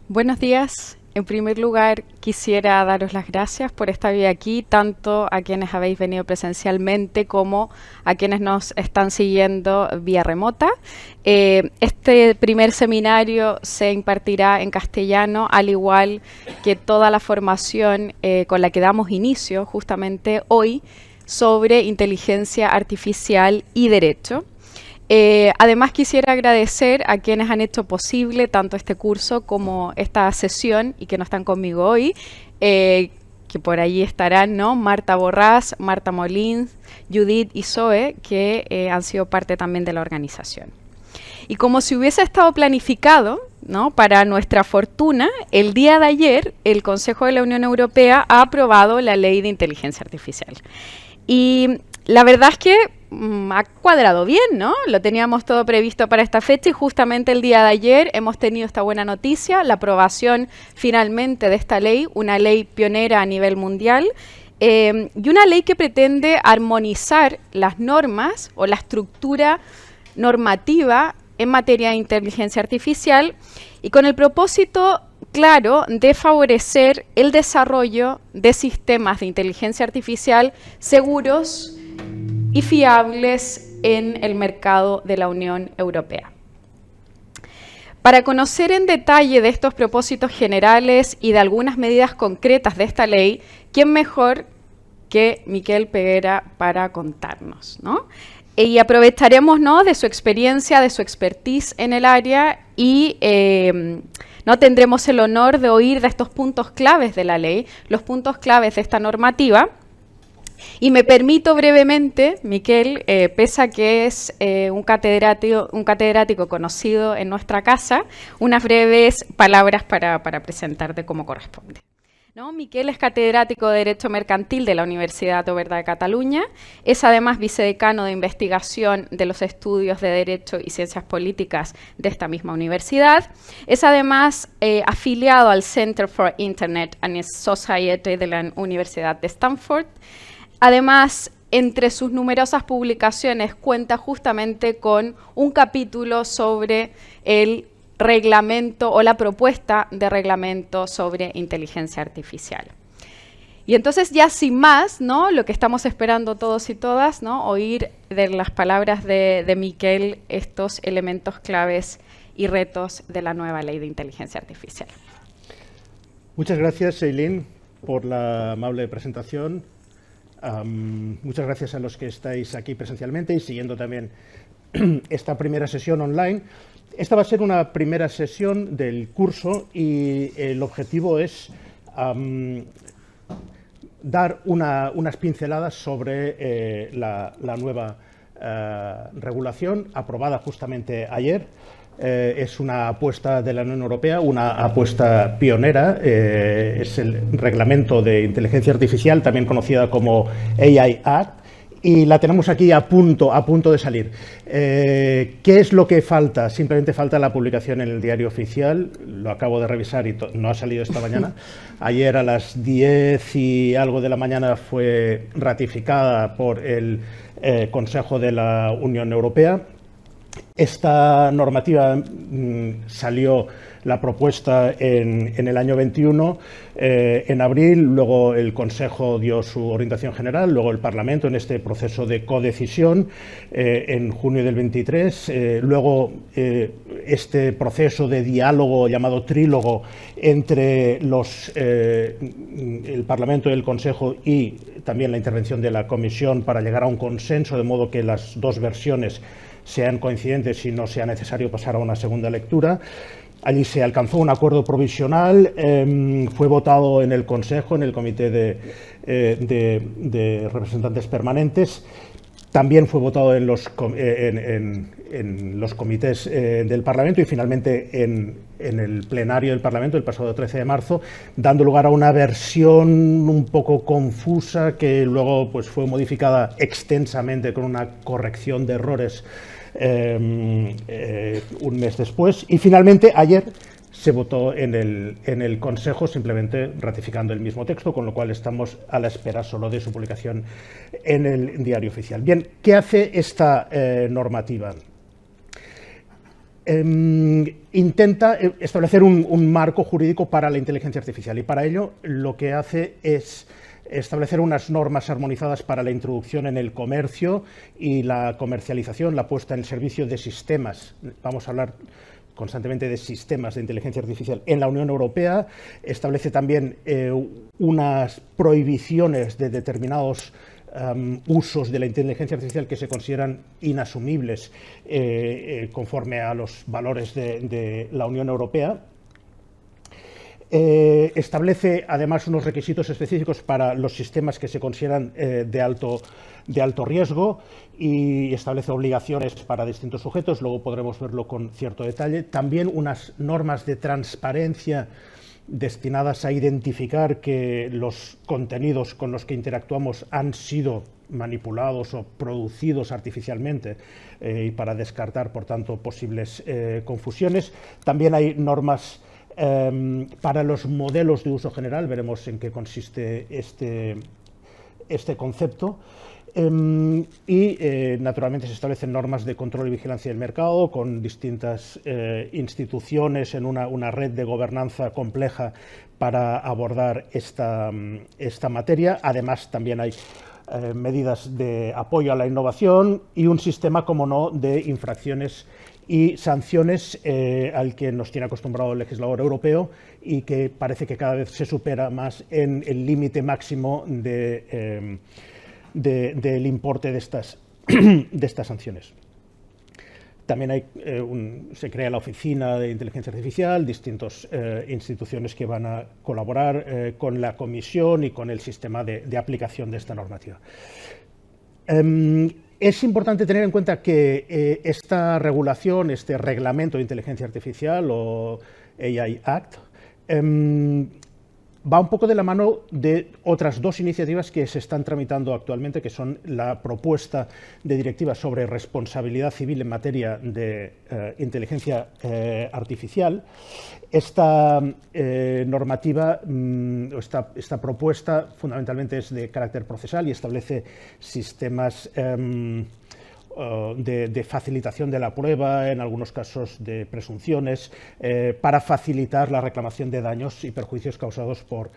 Buenos días. En primer lugar, quisiera daros las gracias por estar hoy aquí, tanto a quienes habéis venido presencialmente como a quienes nos están siguiendo vía remota. Este primer seminario se impartirá en castellano, al igual que toda la formación con la que damos inicio justamente hoy sobre inteligencia artificial y derecho. Además quisiera agradecer a quienes han hecho posible tanto este curso como esta sesión y que no están conmigo hoy, que por allí estarán, ¿no? Marta Borrás, Marta Molins, Judith y Zoe, que han sido parte también de la organización. Y como si hubiese estado planificado, ¿no? Para nuestra fortuna, el día de ayer el Consejo de la Unión Europea ha aprobado la Ley de Inteligencia Artificial. Y la verdad es que ha cuadrado bien, ¿no? Lo teníamos todo previsto para esta fecha y justamente el día de ayer hemos tenido esta buena noticia, la aprobación finalmente de esta ley, una ley pionera a nivel mundial y una ley que pretende armonizar las normas o la estructura normativa en materia de inteligencia artificial y con el propósito claro de favorecer el desarrollo de sistemas de inteligencia artificial seguros y fiables en el mercado de la Unión Europea. Para conocer en detalle de estos propósitos generales y de algunas medidas concretas de esta ley, ¿quién mejor que Miquel Peguera para contarnos, ¿no? Y aprovecharemos, ¿no?, de su experiencia, de su expertise en el área y no tendremos el honor de oír de estos puntos claves de la ley, los puntos claves de esta normativa. Y me permito brevemente, Miquel, pese a que es un catedrático conocido en nuestra casa, unas breves palabras para presentarte como corresponde. ¿No? Miquel es catedrático de Derecho Mercantil de la Universidad Oberta de Cataluña, es además vicedecano de investigación de los estudios de Derecho y Ciencias Políticas de esta misma universidad, es además afiliado al Center for Internet and Society de la Universidad de Stanford. Además, entre sus numerosas publicaciones cuenta justamente con un capítulo sobre el reglamento o la propuesta de reglamento sobre inteligencia artificial. Y entonces ya sin más, ¿no?, lo que estamos esperando todos y todas, ¿no?, oír de las palabras de Miquel estos elementos claves y retos de la nueva ley de inteligencia artificial. Muchas gracias, Eileen, por la amable presentación. Muchas gracias a los que estáis aquí presencialmente y siguiendo también esta primera sesión online. Esta va a ser una primera sesión del curso y el objetivo es dar unas pinceladas sobre la nueva regulación aprobada justamente ayer. Es una apuesta de la Unión Europea, una apuesta pionera, es el Reglamento de Inteligencia Artificial, también conocida como AI Act, y la tenemos aquí a punto de salir. ¿Qué es lo que falta? Simplemente falta la publicación en el Diario Oficial, lo acabo de revisar y no ha salido esta mañana. Ayer a las 10 y algo de la mañana fue ratificada por el Consejo de la Unión Europea. Esta normativa salió la propuesta en el año 21, en abril, luego el Consejo dio su orientación general, luego el Parlamento en este proceso de codecisión en junio del 23, luego este proceso de diálogo llamado trílogo entre el Parlamento y el Consejo y también la intervención de la Comisión para llegar a un consenso, de modo que las dos versiones sean coincidentes y no sea necesario pasar a una segunda lectura. Allí se alcanzó un acuerdo provisional, fue votado en el Consejo, en el Comité de Representantes Permanentes, también fue votado en los comités del Parlamento y finalmente en el plenario del Parlamento el pasado 13 de marzo, dando lugar a una versión un poco confusa que luego pues, fue modificada extensamente con una corrección de errores un mes después y finalmente ayer se votó en el Consejo simplemente ratificando el mismo texto, con lo cual estamos a la espera solo de su publicación en el Diario Oficial. Bien, ¿qué hace esta normativa? intenta establecer un marco jurídico para la inteligencia artificial, y para ello lo que hace es establecer unas normas armonizadas para la introducción en el comercio y la comercialización, la puesta en el servicio de sistemas. Vamos a hablar constantemente de sistemas de inteligencia artificial en la Unión Europea. Establece también unas prohibiciones de determinados usos de la inteligencia artificial que se consideran inasumibles conforme a los valores de la Unión Europea. Establece además unos requisitos específicos para los sistemas que se consideran de alto riesgo, y establece obligaciones para distintos sujetos. Luego podremos verlo con cierto detalle. También unas normas de transparencia destinadas a identificar que los contenidos con los que interactuamos han sido manipulados o producidos artificialmente, y para descartar, por tanto, posibles confusiones. También hay normas para los modelos de uso general. Veremos en qué consiste este concepto. Naturalmente se establecen normas de control y vigilancia del mercado con distintas instituciones en una red de gobernanza compleja para abordar esta materia. Además, también hay medidas de apoyo a la innovación y un sistema, como no, de infracciones y sanciones al que nos tiene acostumbrado el legislador europeo, y que parece que cada vez se supera más en el límite máximo del importe de estas sanciones. También se crea la Oficina de Inteligencia Artificial, distintas instituciones que van a colaborar con la Comisión y con el sistema de aplicación de esta normativa. Es importante tener en cuenta que esta regulación, este reglamento de inteligencia artificial, o AI Act, va un poco de la mano de otras dos iniciativas que se están tramitando actualmente, que son la propuesta de directiva sobre responsabilidad civil en materia de inteligencia artificial. Esta normativa, esta propuesta, fundamentalmente es de carácter procesal y establece sistemas de facilitación de la prueba, en algunos casos de presunciones, para facilitar la reclamación de daños y perjuicios causados por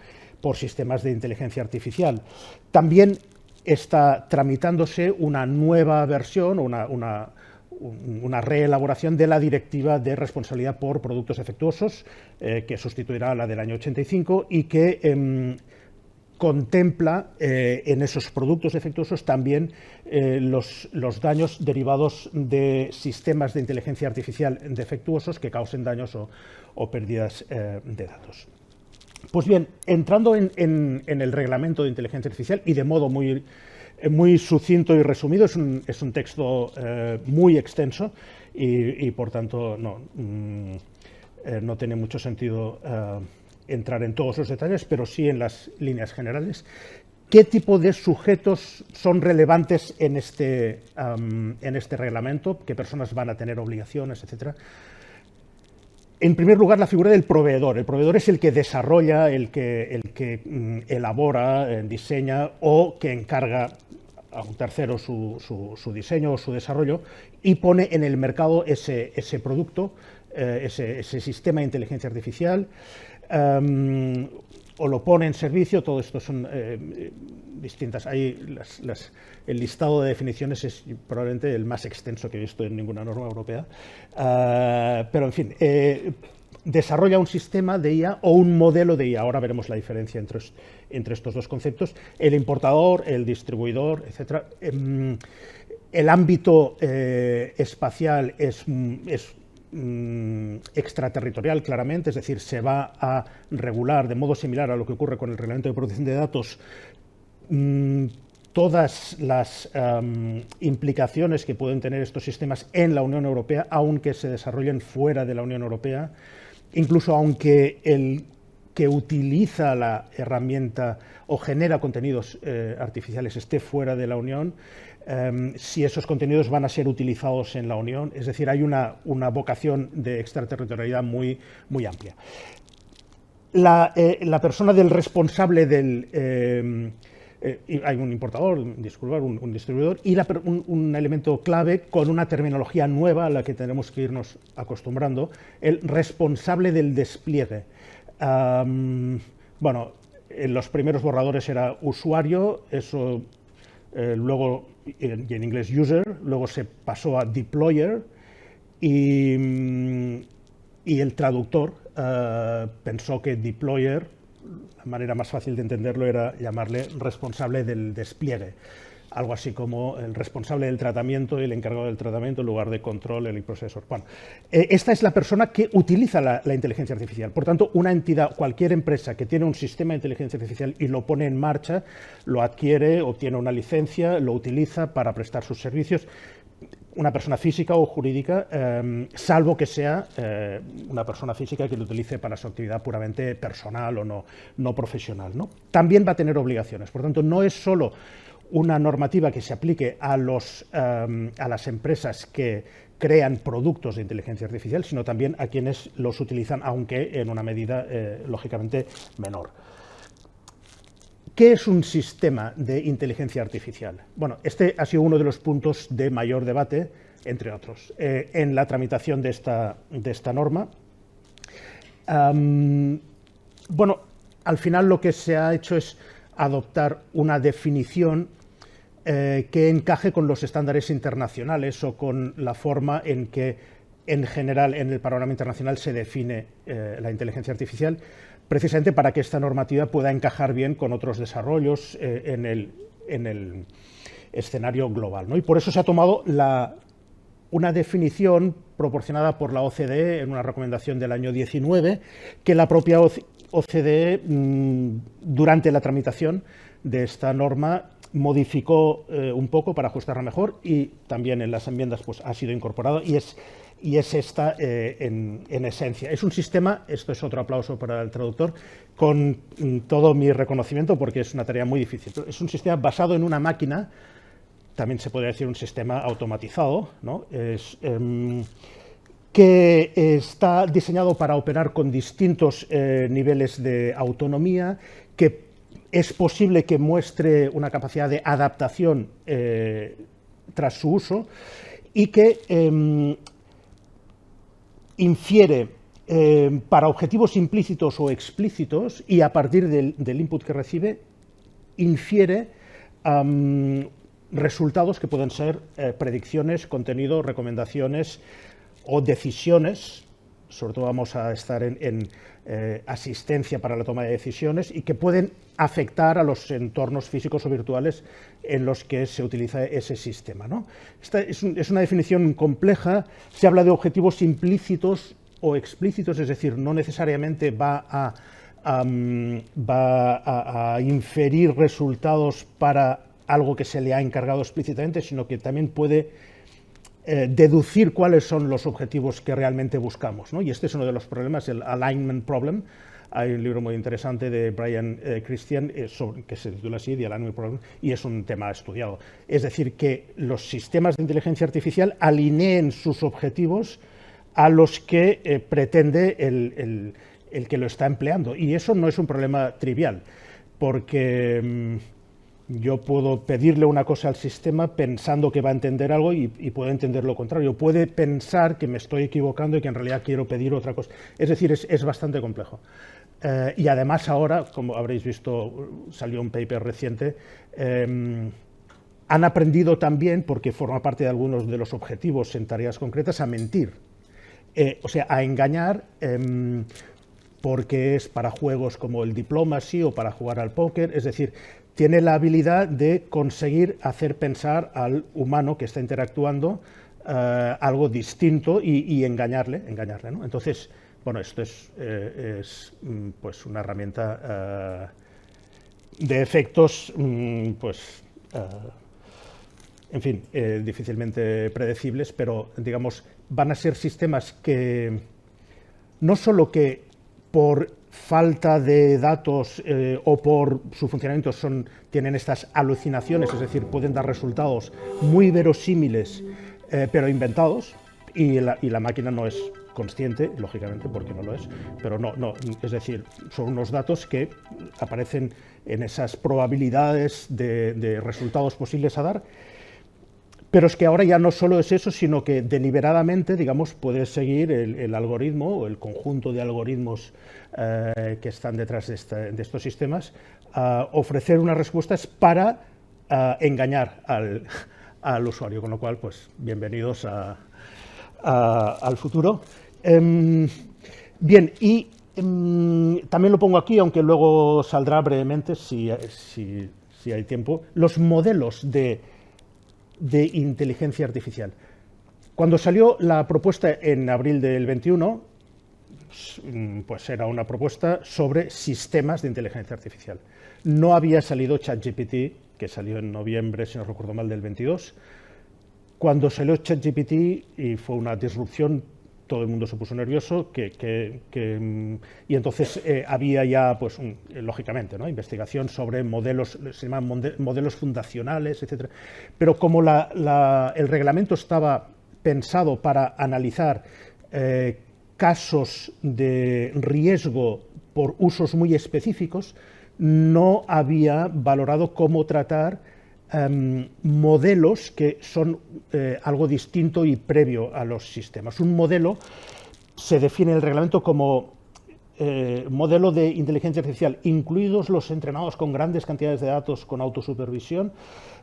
sistemas de inteligencia artificial. También está tramitándose una nueva versión, una reelaboración de la Directiva de Responsabilidad por Productos Defectuosos, que sustituirá a la del año 85 y que contempla en esos productos defectuosos también los daños derivados de sistemas de inteligencia artificial defectuosos que causen daños o pérdidas de datos. Pues bien, entrando en el reglamento de inteligencia artificial, y de modo muy sucinto y resumido, es un texto muy extenso y por tanto no tiene mucho sentido entrar en todos los detalles, pero sí en las líneas generales. ¿Qué tipo de sujetos son relevantes en este reglamento? ¿Qué personas van a tener obligaciones, etcétera? En primer lugar, la figura del proveedor. El proveedor es el que desarrolla, el que elabora, diseña o que encarga a un tercero su diseño o su desarrollo y pone en el mercado ese producto, ese sistema de inteligencia artificial, o lo pone en servicio. Todo esto son distintas. Ahí el listado de definiciones es probablemente el más extenso que he visto en ninguna norma europea. Pero, en fin, desarrolla un sistema de IA o un modelo de IA. Ahora veremos la diferencia entre estos dos conceptos. El importador, el distribuidor, etc. El ámbito espacial es extraterritorial, claramente, es decir, se va a regular de modo similar a lo que ocurre con el reglamento de protección de datos todas las implicaciones que pueden tener estos sistemas en la Unión Europea, aunque se desarrollen fuera de la Unión Europea, incluso aunque el que utiliza la herramienta o genera contenidos artificiales esté fuera de la Unión. Si esos contenidos van a ser utilizados en la Unión, es decir, hay una vocación de extraterritorialidad muy amplia. La persona del responsable y hay un importador, un distribuidor y un elemento clave con una terminología nueva a la que tenemos que irnos acostumbrando, el responsable del despliegue. Bueno, en los primeros borradores era usuario, eso luego, y en inglés user, luego se pasó a deployer y el traductor pensó que deployer, la manera más fácil de entenderlo era llamarle responsable del despliegue. Algo así como el responsable del tratamiento y el encargado del tratamiento en lugar de control, el procesor. Bueno, esta es la persona que utiliza la inteligencia artificial. Por tanto, una entidad, cualquier empresa que tiene un sistema de inteligencia artificial y lo pone en marcha, lo adquiere, obtiene una licencia, lo utiliza para prestar sus servicios. Una persona física o jurídica, salvo que sea una persona física que lo utilice para su actividad puramente personal o no profesional, ¿no? También va a tener obligaciones. Por tanto, no es solo una normativa que se aplique a las empresas que crean productos de inteligencia artificial, sino también a quienes los utilizan, aunque en una medida, lógicamente, menor. ¿Qué es un sistema de inteligencia artificial? Bueno, este ha sido uno de los puntos de mayor debate, entre otros, en la tramitación de esta norma. Bueno, al final lo que se ha hecho es adoptar una definición que encaje con los estándares internacionales o con la forma en que, en general, en el panorama internacional se define la inteligencia artificial, precisamente para que esta normativa pueda encajar bien con otros desarrollos en el escenario global, ¿no? Y por eso se ha tomado una definición proporcionada por la OCDE en una recomendación del año 19, que la propia OCDE, durante la tramitación de esta norma, modificó un poco para ajustarla mejor, y también en las enmiendas pues, ha sido incorporado, y es esta en esencia. Es un sistema, esto es otro aplauso para el traductor, con todo mi reconocimiento porque es una tarea muy difícil. Es un sistema basado en una máquina, también se podría decir un sistema automatizado, ¿no? Que está diseñado para operar con distintos niveles de autonomía, que es posible que muestre una capacidad de adaptación tras su uso, y que infiere para objetivos implícitos o explícitos, y a partir del input que recibe, infiere resultados que pueden ser predicciones, contenido, recomendaciones o decisiones. Sobre todo vamos a estar en asistencia para la toma de decisiones, y que pueden afectar a los entornos físicos o virtuales en los que se utiliza ese sistema, ¿no? Esta es una definición compleja. Se habla de objetivos implícitos o explícitos, es decir, no necesariamente va a inferir resultados para algo que se le ha encargado explícitamente, sino que también puede deducir cuáles son los objetivos que realmente buscamos, ¿no? Y este es uno de los problemas, el alignment problem. Hay un libro muy interesante de Brian Christian que se titula así, The Alignment Problem, y es un tema estudiado. Es decir, que los sistemas de inteligencia artificial alineen sus objetivos a los que pretende el que lo está empleando. Y eso no es un problema trivial, porque yo puedo pedirle una cosa al sistema pensando que va a entender algo y puede entender lo contrario. Puede pensar que me estoy equivocando y que en realidad quiero pedir otra cosa. Es decir, es bastante complejo. Y además ahora, como habréis visto, salió un paper reciente, han aprendido también, porque forma parte de algunos de los objetivos en tareas concretas, a mentir. O sea, a engañar, porque es para juegos como el Diplomacy o para jugar al póker. Es decir, tiene la habilidad de conseguir hacer pensar al humano que está interactuando algo distinto y engañarle, ¿no? Entonces, bueno, esto es pues una herramienta de efectos, pues, en fin, difícilmente predecibles, pero, digamos, van a ser sistemas que no solo que por falta de datos o por su funcionamiento tienen estas alucinaciones, es decir, pueden dar resultados muy verosímiles pero inventados, y la máquina no es consciente, lógicamente, porque no lo es, pero no, es decir, son unos datos que aparecen en esas probabilidades de resultados posibles a dar. Pero es que ahora ya no solo es eso, sino que deliberadamente, digamos, puedes seguir el algoritmo o el conjunto de algoritmos que están detrás de estos sistemas, ofrecer unas respuestas para engañar al usuario, con lo cual, pues, bienvenidos al futuro. Bien, y también lo pongo aquí, aunque luego saldrá brevemente, si hay tiempo, los modelos de inteligencia artificial. Cuando salió la propuesta en abril del 21, pues era una propuesta sobre sistemas de inteligencia artificial. No había salido ChatGPT, que salió en noviembre, si no recuerdo mal, del 22. Cuando salió ChatGPT y fue una disrupción, todo el mundo se puso nervioso, y entonces había ya, pues, lógicamente, ¿no?, investigación sobre modelos, se llaman modelos fundacionales, etc. Pero como el reglamento estaba pensado para analizar casos de riesgo por usos muy específicos, no había valorado cómo tratar modelos que son algo distinto y previo a los sistemas. Un modelo se define en el reglamento como modelo de inteligencia artificial, incluidos los entrenados con grandes cantidades de datos con autosupervisión,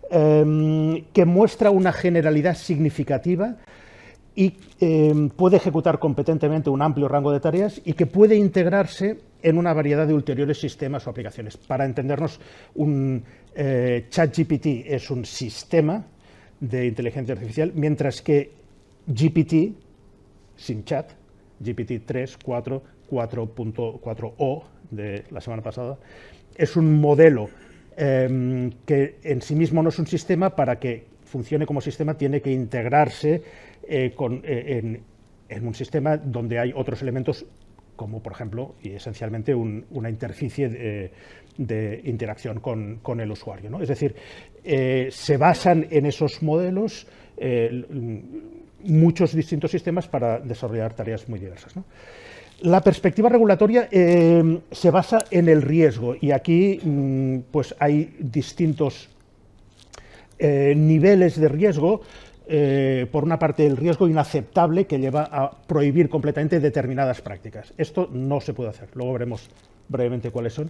que muestra una generalidad significativa y puede ejecutar competentemente un amplio rango de tareas y que puede integrarse en una variedad de ulteriores sistemas o aplicaciones. Para entendernos, ChatGPT es un sistema de inteligencia artificial, mientras que GPT, sin chat, GPT 3, 4, 4.4o de la semana pasada, es un modelo que en sí mismo no es un sistema. Para que funcione como sistema tiene que integrarse en un sistema donde hay otros elementos, como por ejemplo y esencialmente una interficie de interacción con el usuario, ¿no? Es decir, se basan en esos modelos muchos distintos sistemas para desarrollar tareas muy diversas, ¿no? La perspectiva regulatoria se basa en el riesgo, y aquí pues hay distintos niveles de riesgo. Por una parte, el riesgo inaceptable, que lleva a prohibir completamente determinadas prácticas. Esto no se puede hacer, luego veremos brevemente cuáles son.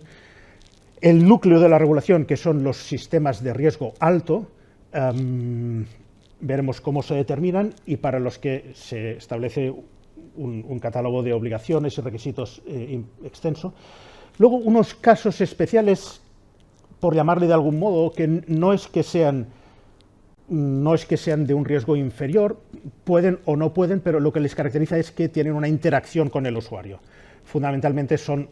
El núcleo de la regulación, que son los sistemas de riesgo alto, veremos cómo se determinan y para los que se establece un catálogo de obligaciones y requisitos extenso. Luego, unos casos especiales, por llamarle de algún modo, que no es que sean de un riesgo inferior, pueden o no pueden, pero lo que les caracteriza es que tienen una interacción con el usuario. Fundamentalmente son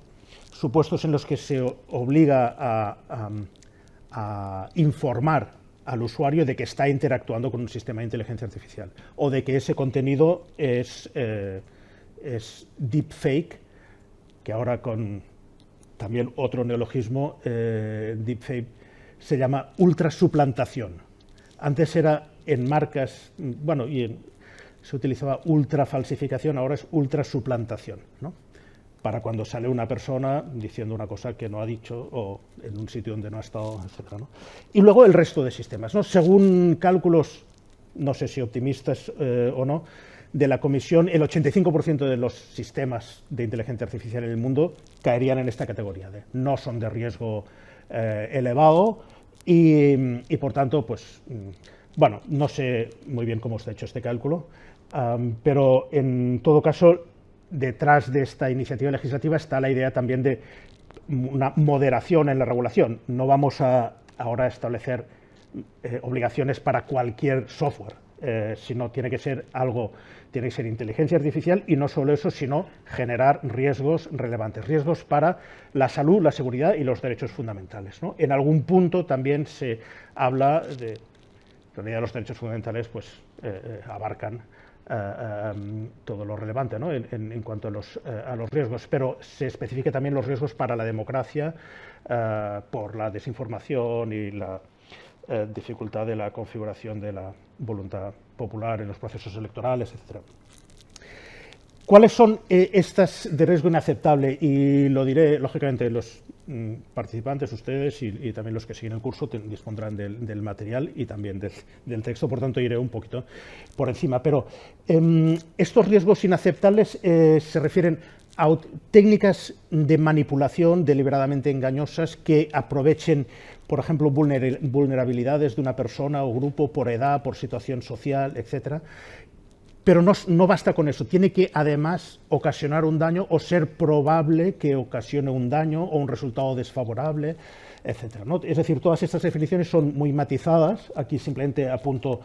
supuestos en los que se obliga a informar al usuario de que está interactuando con un sistema de inteligencia artificial, o de que ese contenido es deepfake, que ahora con también otro neologismo, deepfake, se llama ultrasuplantación. Antes era en marcas, bueno, se utilizaba ultrafalsificación, ahora es ultrasuplantación, ¿no? Para cuando sale una persona diciendo una cosa que no ha dicho o en un sitio donde no ha estado, etc., ¿no? Y luego el resto de sistemas, ¿no? Según cálculos, no sé si optimistas o no, de la Comisión, el 85% de los sistemas de inteligencia artificial en el mundo caerían en esta categoría, no son de riesgo elevado. Y por tanto, pues, bueno, no sé muy bien cómo está hecho este cálculo, pero en todo caso, detrás de esta iniciativa legislativa está la idea también de una moderación en la regulación. No vamos ahora a establecer obligaciones para cualquier software, sino tiene que ser inteligencia artificial, y no solo eso, sino generar riesgos relevantes, riesgos para la salud, la seguridad y los derechos fundamentales, ¿no? En algún punto también se habla de, en realidad los derechos fundamentales pues abarcan todo lo relevante, ¿no? en cuanto a los riesgos, pero se especifica también los riesgos para la democracia por la desinformación y la dificultad de la configuración de la voluntad popular en los procesos electorales, etc. ¿Cuáles son estas de riesgo inaceptable? Y lo diré, lógicamente, los participantes, ustedes y también los que siguen el curso dispondrán del material y también del texto, por tanto iré un poquito por encima. Pero estos riesgos inaceptables se refieren a técnicas de manipulación deliberadamente engañosas que aprovechen, por ejemplo, vulnerabilidades de una persona o grupo por edad, por situación social, etcétera. Pero no basta con eso, tiene que además ocasionar un daño o ser probable que ocasione un daño o un resultado desfavorable, etcétera, ¿no? Es decir, todas estas definiciones son muy matizadas, aquí simplemente apunto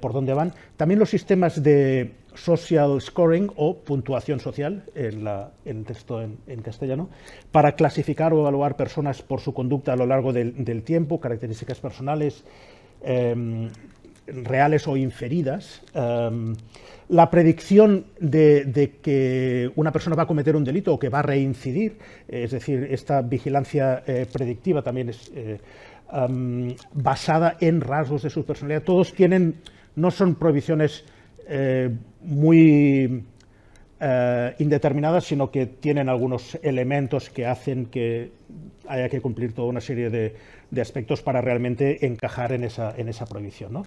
por dónde van. También los sistemas de social scoring o puntuación social, en el texto en castellano, para clasificar o evaluar personas por su conducta a lo largo del tiempo, características personales, reales o inferidas, la predicción de que una persona va a cometer un delito o que va a reincidir, es decir, esta vigilancia predictiva también es basada en rasgos de su personalidad. Todos no son prohibiciones muy indeterminadas, sino que tienen algunos elementos que hacen que haya que cumplir toda una serie de aspectos para realmente encajar en esa prohibición, ¿no?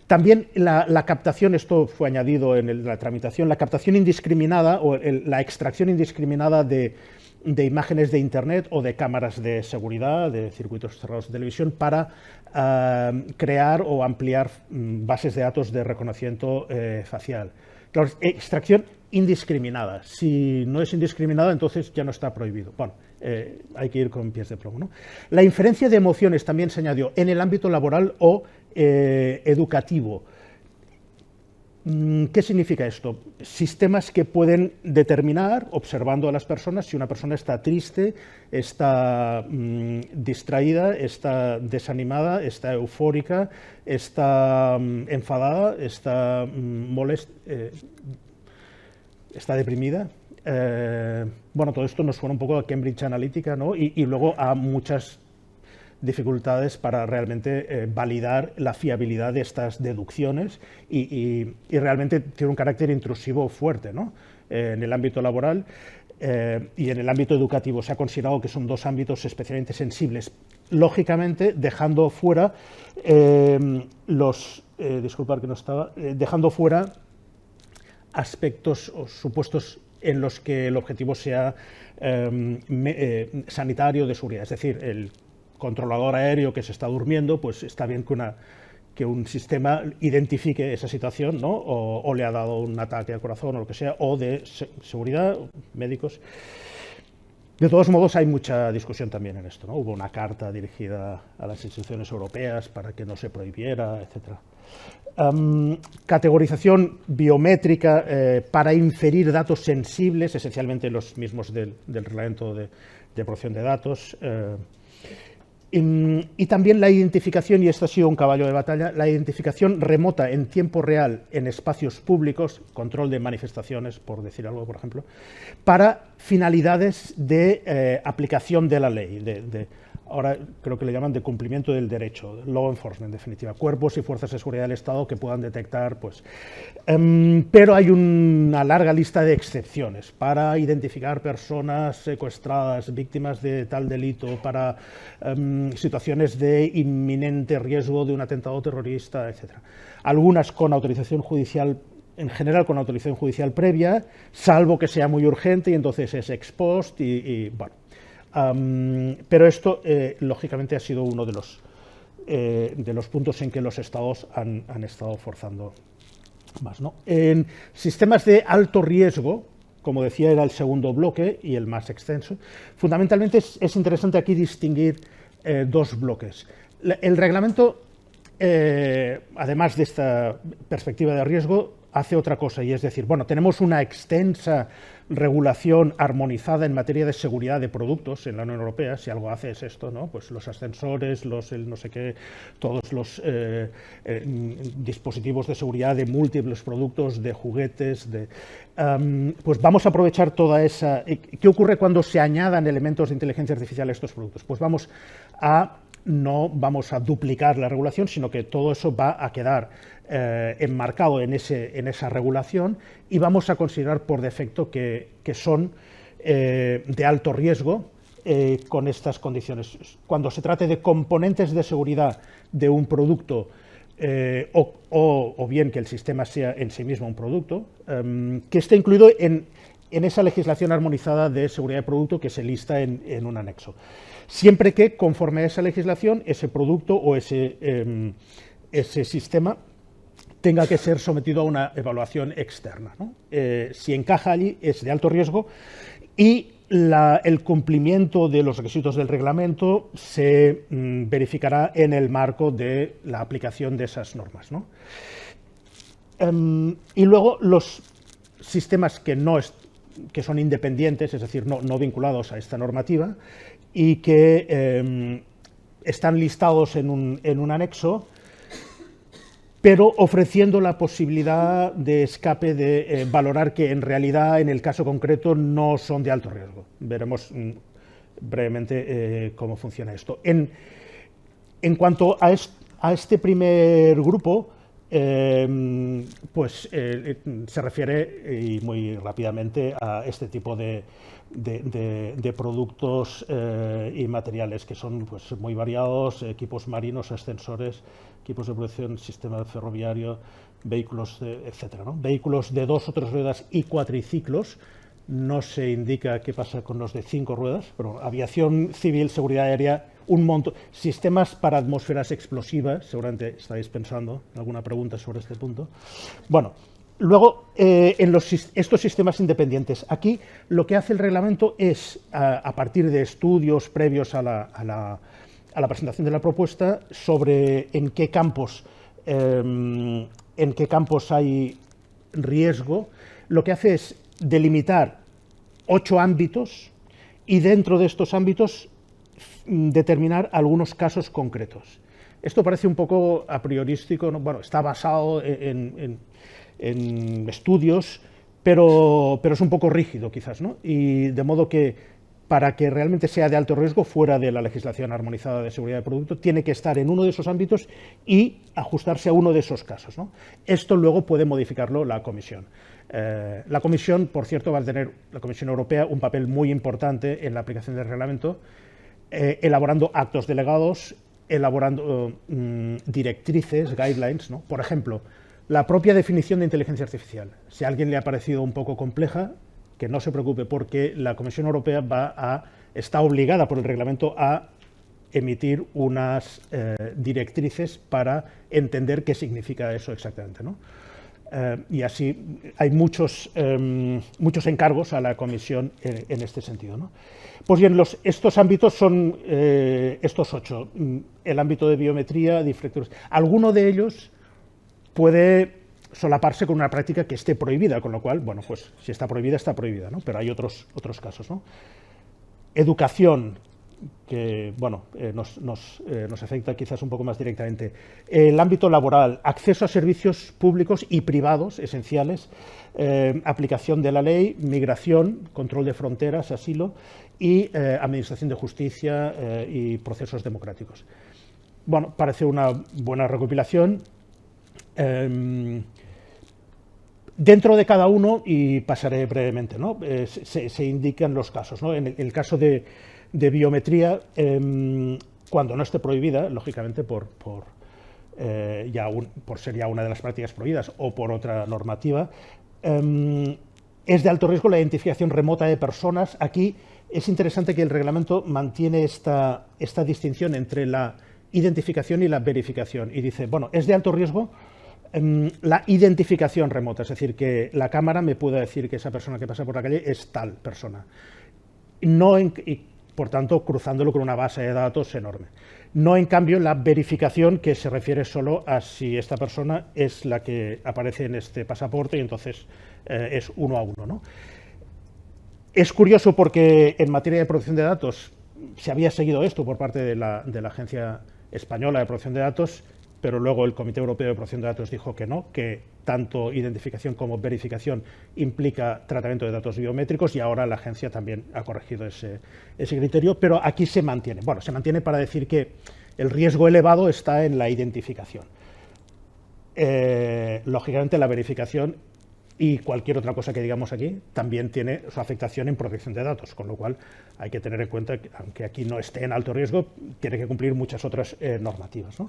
También la captación, esto fue añadido en la tramitación, la captación indiscriminada o la extracción indiscriminada de imágenes de Internet o de cámaras de seguridad, de circuitos cerrados de televisión, para crear o ampliar bases de datos de reconocimiento facial. Claro, extracción indiscriminada. Si no es indiscriminada, entonces ya no está prohibido. Bueno, hay que ir con pies de plomo, ¿no? La inferencia de emociones también se añadió en el ámbito laboral o educativo. ¿Qué significa esto? Sistemas que pueden determinar, observando a las personas, si una persona está triste, está distraída, está desanimada, está eufórica, está enfadada, está molesta, está deprimida. Bueno, todo esto nos suena un poco a Cambridge Analytica, ¿no? Y luego a muchas dificultades para realmente validar la fiabilidad de estas deducciones y realmente tiene un carácter intrusivo fuerte, ¿no? En el ámbito laboral y en el ámbito educativo se ha considerado que son dos ámbitos especialmente sensibles, lógicamente dejando fuera disculpad que no estaba, dejando fuera aspectos o supuestos en los que el objetivo sea sanitario, de seguridad, es decir, el controlador aéreo que se está durmiendo, pues está bien que un sistema identifique esa situación, ¿no? O le ha dado un ataque al corazón o lo que sea, o de seguridad, médicos. De todos modos, hay mucha discusión también en esto, ¿no? Hubo una carta dirigida a las instituciones europeas para que no se prohibiera, etc. Categorización biométrica para inferir datos sensibles, esencialmente los mismos del reglamento de protección de datos. Y también la identificación, y esto ha sido un caballo de batalla, la identificación remota en tiempo real en espacios públicos, control de manifestaciones, por decir algo, por ejemplo, para finalidades de aplicación de la ley, ahora creo que le llaman de cumplimiento del derecho, law enforcement, en definitiva, cuerpos y fuerzas de seguridad del Estado que puedan detectar, pues. Pero hay una larga lista de excepciones para identificar personas secuestradas, víctimas de tal delito, para situaciones de inminente riesgo de un atentado terrorista, etc. Algunas con autorización judicial, en general con autorización judicial previa, salvo que sea muy urgente y entonces es ex post y bueno. Pero esto, lógicamente, ha sido uno de los puntos en que los estados han estado forzando más, ¿no? En sistemas de alto riesgo, como decía, era el segundo bloque y el más extenso, fundamentalmente es interesante aquí distinguir dos bloques. El reglamento, además de esta perspectiva de riesgo, hace otra cosa, y es decir, bueno, tenemos una extensa regulación armonizada en materia de seguridad de productos en la Unión Europea. Si algo hace es esto, ¿no? Pues los ascensores, el no sé qué, todos los dispositivos de seguridad de múltiples productos, de juguetes, pues vamos a aprovechar toda esa. ¿Qué ocurre cuando se añadan elementos de inteligencia artificial a estos productos? Pues vamos a no vamos a duplicar la regulación, sino que todo eso va a quedar enmarcado en esa regulación y vamos a considerar por defecto que son de alto riesgo con estas condiciones. Cuando se trate de componentes de seguridad de un producto o bien que el sistema sea en sí mismo un producto, que esté incluido en esa legislación armonizada de seguridad de producto que se lista en un anexo. Siempre que, conforme a esa legislación, ese producto o ese sistema tenga que ser sometido a una evaluación externa, ¿no? Si encaja allí, es de alto riesgo y el cumplimiento de los requisitos del reglamento se verificará en el marco de la aplicación de esas normas, ¿no? Y luego los sistemas que son independientes, es decir, no vinculados a esta normativa y que están listados en un anexo, pero ofreciendo la posibilidad de escape de valorar que en realidad, en el caso concreto, no son de alto riesgo. Veremos brevemente cómo funciona esto. En cuanto a este primer grupo, pues se refiere, y muy rápidamente, a este tipo de productos y materiales que son pues, muy variados: equipos marinos, ascensores, equipos de protección, sistema ferroviario, vehículos, etcétera, ¿no? Vehículos de 2 o 3 ruedas y cuatriciclos. No se indica qué pasa con los de 5 ruedas, pero aviación civil, seguridad aérea, un montón. Sistemas para atmósferas explosivas, seguramente estáis pensando en alguna pregunta sobre este punto. Bueno, luego, en estos sistemas independientes, aquí lo que hace el reglamento es, a partir de estudios previos a la presentación de la propuesta, sobre en qué campos hay riesgo, lo que hace es delimitar 8 ámbitos y dentro de estos ámbitos determinar algunos casos concretos. Esto parece un poco a priorístico, ¿no? Bueno, está basado en estudios, pero es un poco rígido quizás, ¿no? Y de modo que para que realmente sea de alto riesgo fuera de la legislación armonizada de seguridad de producto, tiene que estar en uno de esos ámbitos y ajustarse a uno de esos casos, ¿no? Esto luego puede modificarlo la Comisión. La Comisión, por cierto, va a tener, la Comisión Europea, un papel muy importante en la aplicación del reglamento, elaborando actos delegados, elaborando directrices, guidelines, ¿no? Por ejemplo, la propia definición de inteligencia artificial. Si a alguien le ha parecido un poco compleja, que no se preocupe, porque la Comisión Europea está obligada por el reglamento a emitir unas directrices para entender qué significa eso exactamente, ¿no? Y así hay muchos encargos a la Comisión en este sentido, ¿no? Pues bien, estos ámbitos son estos 8. El ámbito de biometría, difractores. Alguno de ellos puede solaparse con una práctica que esté prohibida, con lo cual, bueno, pues si está prohibida, ¿no? Pero hay otros casos, ¿no? Educación, que bueno, nos afecta quizás un poco más directamente. El ámbito laboral, acceso a servicios públicos y privados esenciales, aplicación de la ley, migración, control de fronteras, asilo y administración de justicia y procesos democráticos. Bueno, parece una buena recopilación. Dentro de cada uno, y pasaré brevemente, ¿no? Se indican los casos, ¿no? En el caso de biometría, cuando no esté prohibida, lógicamente por ser ya una de las prácticas prohibidas o por otra normativa, es de alto riesgo la identificación remota de personas. Aquí es interesante que el reglamento mantiene esta distinción entre la identificación y la verificación, y dice, bueno, es de alto riesgo la identificación remota, es decir, que la cámara me pueda decir que esa persona que pasa por la calle es tal persona, y por tanto cruzándolo con una base de datos enorme. No, en cambio, la verificación, que se refiere solo a si esta persona es la que aparece en este pasaporte y entonces es 1 a 1, ¿no? Es curioso porque en materia de protección de datos se había seguido esto por parte de la Agencia Española de Protección de Datos, pero luego el Comité Europeo de Protección de Datos dijo que no, que tanto identificación como verificación implica tratamiento de datos biométricos, y ahora la agencia también ha corregido ese criterio, pero aquí se mantiene. Bueno, se mantiene para decir que El riesgo elevado está en la identificación. Lógicamente, la verificación y cualquier otra cosa que digamos aquí también tiene su afectación en protección de datos, con lo cual hay que tener en cuenta que, aunque aquí no esté en alto riesgo, tiene que cumplir muchas otras normativas, ¿no?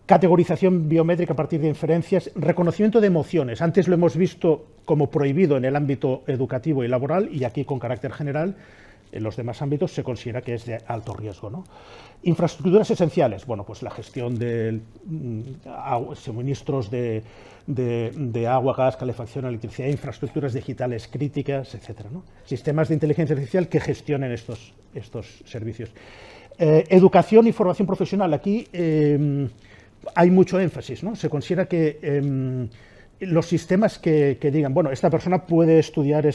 Categorización biométrica a partir de inferencias, reconocimiento de emociones. Antes lo hemos visto como prohibido en el ámbito educativo y laboral, y aquí con carácter general. En los demás ámbitos se considera que es de alto riesgo, ¿no? Infraestructuras esenciales, bueno, pues la gestión de suministros de agua, gas, calefacción, electricidad, infraestructuras digitales críticas, etcétera, ¿no? Sistemas de inteligencia artificial que gestionen estos servicios. Educación y formación profesional, aquí hay mucho énfasis, ¿no? Se considera que los sistemas que digan, bueno, esta persona puede estudiar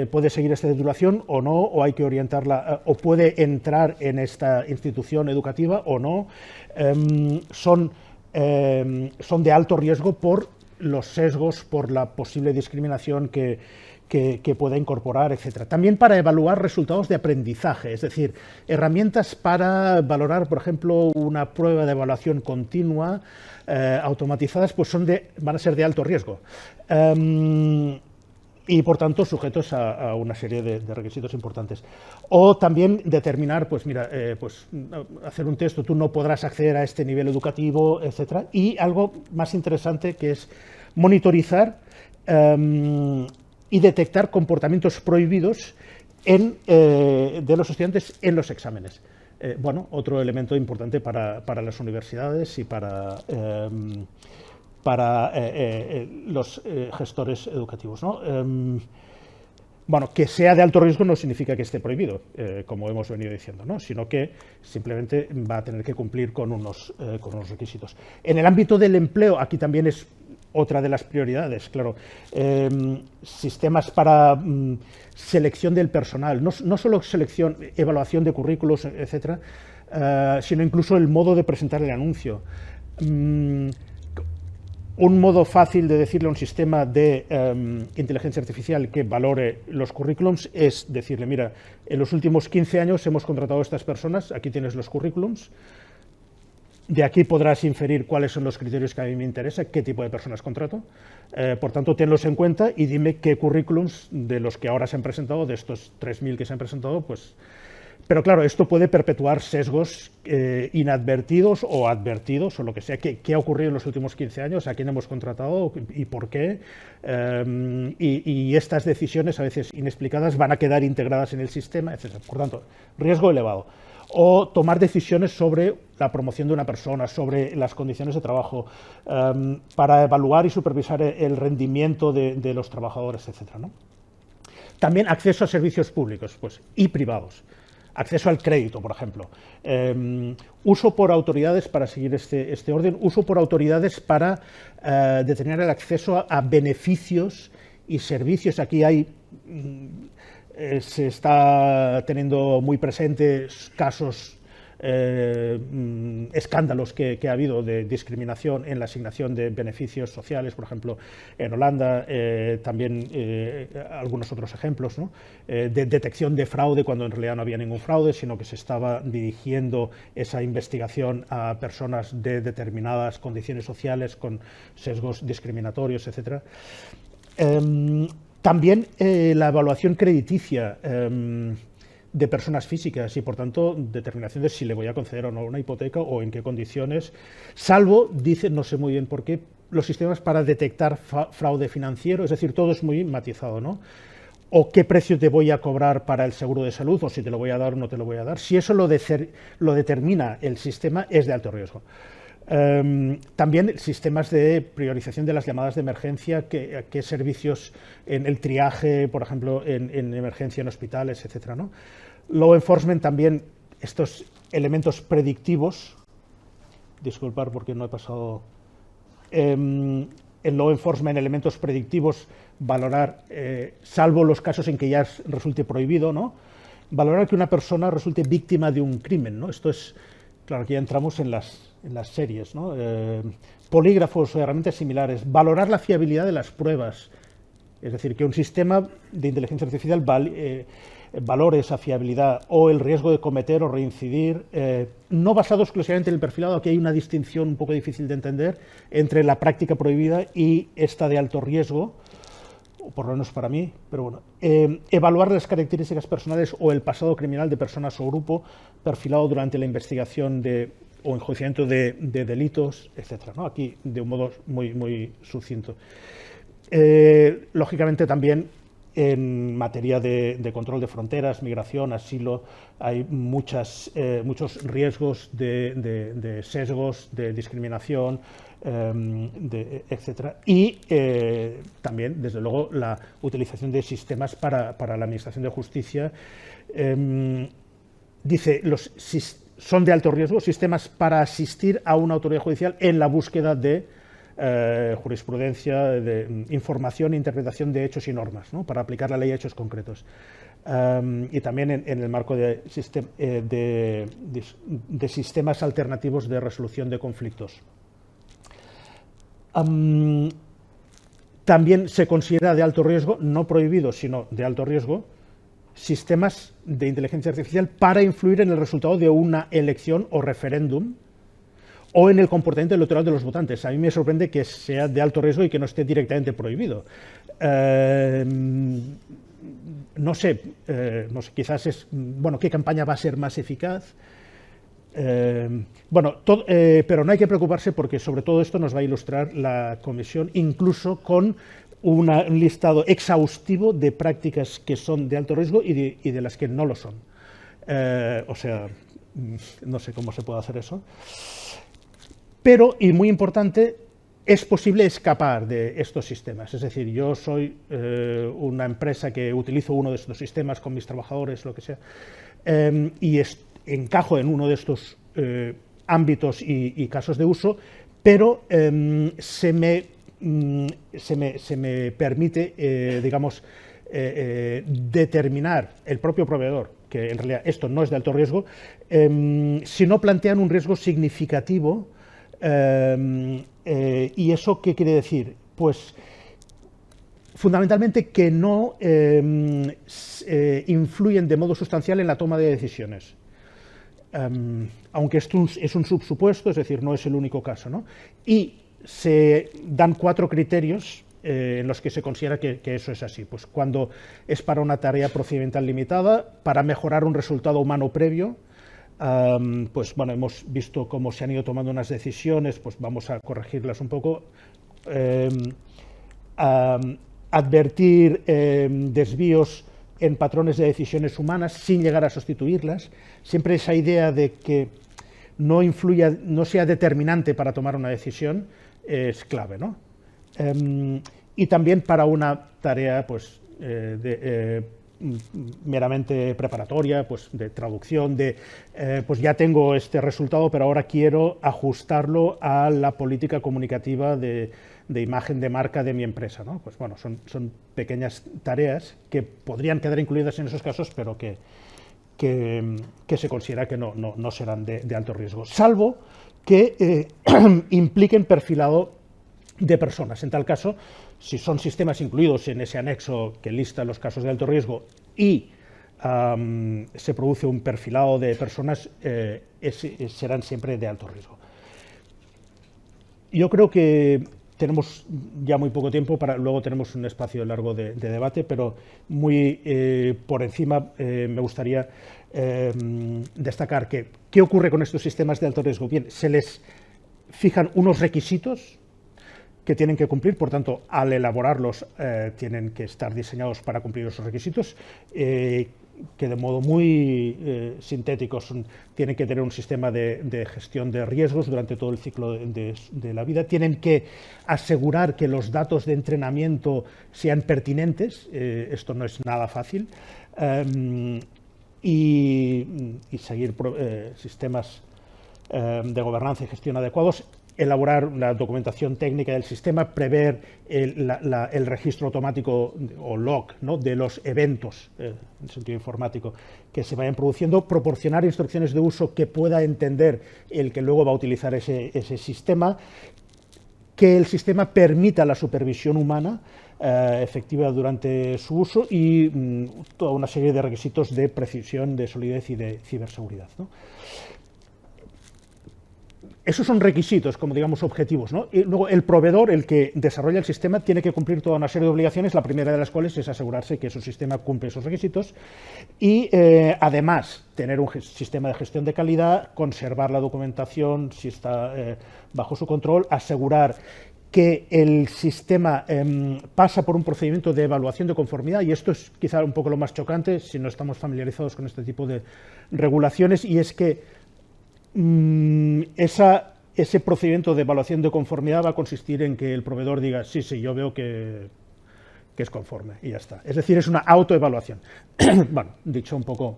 puede seguir esta titulación o no, o hay que orientarla, o puede entrar en esta institución educativa o no, son de alto riesgo por los sesgos, por la posible discriminación que pueda incorporar, etc. También para evaluar resultados de aprendizaje, es decir, herramientas para valorar, por ejemplo, una prueba de evaluación continua automatizadas, pues van a ser de alto riesgo. Y por tanto sujetos a una serie de requisitos importantes. O también determinar, pues mira, pues hacer un texto, tú no podrás acceder a este nivel educativo, etcétera. Y algo más interesante que es monitorizar y detectar comportamientos prohibidos de los estudiantes en los exámenes. Bueno, otro elemento importante para las universidades y para los gestores educativos, ¿no? Bueno, que sea de alto riesgo no significa que esté prohibido, como hemos venido diciendo, ¿no? Sino que simplemente va a tener que cumplir con unos requisitos. En el ámbito del empleo, aquí también es otra de las prioridades, claro. Sistemas para selección del personal, no solo selección, evaluación de currículos, etcétera, sino incluso el modo de presentar el anuncio. Un modo fácil de decirle a un sistema de inteligencia artificial que valore los currículums es decirle, mira, en los últimos 15 años hemos contratado a estas personas, aquí tienes los currículums, de aquí podrás inferir cuáles son los criterios que a mí me interesa, qué tipo de personas contrato, por tanto, tenlos en cuenta y dime qué currículums de los que ahora se han presentado, de estos 3.000 que se han presentado, pues... Pero claro, esto puede perpetuar sesgos inadvertidos o advertidos, o lo que sea. ¿Qué ha ocurrido en los últimos 15 años? ¿A quién hemos contratado? ¿Y por qué? Y estas decisiones, a veces inexplicadas, van a quedar integradas en el sistema, etc. Por tanto, riesgo elevado. O tomar decisiones sobre la promoción de una persona, sobre las condiciones de trabajo, para evaluar y supervisar el rendimiento de los trabajadores, etc., ¿no? También acceso a servicios públicos y privados. Acceso al crédito, por ejemplo. Uso por autoridades, para seguir este orden, uso por autoridades para determinar el acceso a beneficios y servicios. Aquí se está teniendo muy presentes casos, escándalos que ha habido de discriminación en la asignación de beneficios sociales, por ejemplo, en Holanda, también algunos otros ejemplos, ¿no? De detección de fraude cuando en realidad no había ningún fraude, sino que se estaba dirigiendo esa investigación a personas de determinadas condiciones sociales con sesgos discriminatorios, etc. También la evaluación crediticia de personas físicas y, por tanto, determinación de si le voy a conceder o no una hipoteca o en qué condiciones, salvo, dicen, no sé muy bien por qué, los sistemas para detectar fraude financiero, es decir, todo es muy matizado, ¿no? O qué precio te voy a cobrar para el seguro de salud, o si te lo voy a dar o no te lo voy a dar. Si eso lo determina el sistema, es de alto riesgo. También sistemas de priorización de las llamadas de emergencia, qué servicios en el triaje, por ejemplo, en emergencia en hospitales, etcétera, ¿no? Law enforcement también, estos elementos predictivos, disculpar porque no he pasado, en law enforcement, elementos predictivos, valorar, salvo los casos en que ya resulte prohibido, ¿no? Valorar que una persona resulte víctima de un crimen, ¿no? Esto es, claro, aquí ya entramos en las series, ¿no? Polígrafos o herramientas similares, valorar la fiabilidad de las pruebas, es decir, que un sistema de inteligencia artificial valores a fiabilidad o el riesgo de cometer o reincidir, no basado exclusivamente en el perfilado. Aquí hay una distinción un poco difícil de entender entre la práctica prohibida y esta de alto riesgo, o por lo menos para mí, pero bueno, evaluar las características personales o el pasado criminal de personas o grupo perfilado durante la investigación o enjuiciamiento de delitos, etcétera, ¿no? Aquí de un modo muy sucinto. Lógicamente también en materia de control de fronteras, migración, asilo, hay muchos riesgos de sesgos, de discriminación, etcétera. Y también, desde luego, la utilización de sistemas para la Administración de Justicia. Dice, son de alto riesgo sistemas para asistir a una autoridad judicial en la búsqueda de jurisprudencia, de información e interpretación de hechos y normas, ¿no? Para aplicar la ley a hechos concretos. Y también en el marco de sistemas alternativos de resolución de conflictos. También se considera de alto riesgo, no prohibido, sino de alto riesgo, sistemas de inteligencia artificial para influir en el resultado de una elección o referéndum o en el comportamiento electoral de los votantes. A mí me sorprende que sea de alto riesgo y que no esté directamente prohibido. No sé, quizás es, bueno, ¿qué campaña va a ser más eficaz? Pero no hay que preocuparse porque sobre todo esto nos va a ilustrar la comisión, incluso con un listado exhaustivo de prácticas que son de alto riesgo y de las que no lo son. O sea, no sé cómo se puede hacer eso. Pero, y muy importante, es posible escapar de estos sistemas. Es decir, yo soy una empresa que utilizo uno de estos sistemas con mis trabajadores, lo que sea, y encajo en uno de estos ámbitos y casos de uso, pero se me permite, digamos, determinar el propio proveedor que en realidad esto no es de alto riesgo, si no plantean un riesgo significativo. ¿Y eso qué quiere decir? Pues fundamentalmente que no influyen de modo sustancial en la toma de decisiones. Aunque esto es un subsupuesto, es decir, no es el único caso, ¿no? Y se dan 4 criterios en los que se considera que eso es así. Pues cuando es para una tarea procedimental limitada, para mejorar un resultado humano previo. Pues bueno, hemos visto cómo se han ido tomando unas decisiones, pues vamos a corregirlas un poco. Advertir desvíos en patrones de decisiones humanas sin llegar a sustituirlas. Siempre esa idea de que no influya, no sea determinante para tomar una decisión es clave, ¿no? Y también para una tarea, pues, meramente preparatoria, pues de traducción, pues ya tengo este resultado, pero ahora quiero ajustarlo a la política comunicativa de imagen de marca de mi empresa, ¿no? Pues bueno, son pequeñas tareas que podrían quedar incluidas en esos casos, pero que se considera que no serán de alto riesgo, salvo que impliquen perfilado de personas. En tal caso, si son sistemas incluidos en ese anexo que lista los casos de alto riesgo y se produce un perfilado de personas, serán siempre de alto riesgo. Yo creo que tenemos ya muy poco tiempo, luego tenemos un espacio largo de debate, pero muy por encima me gustaría destacar que ¿qué ocurre con estos sistemas de alto riesgo? Bien, se les fijan unos requisitos que tienen que cumplir, por tanto, al elaborarlos tienen que estar diseñados para cumplir esos requisitos, que de modo muy sintético tienen que tener un sistema de gestión de riesgos durante todo el ciclo de la vida, tienen que asegurar que los datos de entrenamiento sean pertinentes, esto no es nada fácil, y seguir sistemas de gobernanza y gestión adecuados, elaborar la documentación técnica del sistema, prever el registro automático o log, ¿no?, de los eventos, en sentido informático, que se vayan produciendo, proporcionar instrucciones de uso que pueda entender el que luego va a utilizar ese sistema, que el sistema permita la supervisión humana efectiva durante su uso y toda una serie de requisitos de precisión, de solidez y de ciberseguridad, ¿no? Esos son requisitos, como digamos, objetivos, ¿no? Y luego el proveedor, el que desarrolla el sistema, tiene que cumplir toda una serie de obligaciones, la primera de las cuales es asegurarse que su sistema cumple esos requisitos y, además, tener un sistema de gestión de calidad, conservar la documentación si está bajo su control, asegurar que el sistema pasa por un procedimiento de evaluación de conformidad, y esto es quizá un poco lo más chocante si no estamos familiarizados con este tipo de regulaciones, y es que ese procedimiento de evaluación de conformidad va a consistir en que el proveedor diga, sí, yo veo que es conforme, y ya está. Es decir, es una autoevaluación. Bueno, dicho un poco...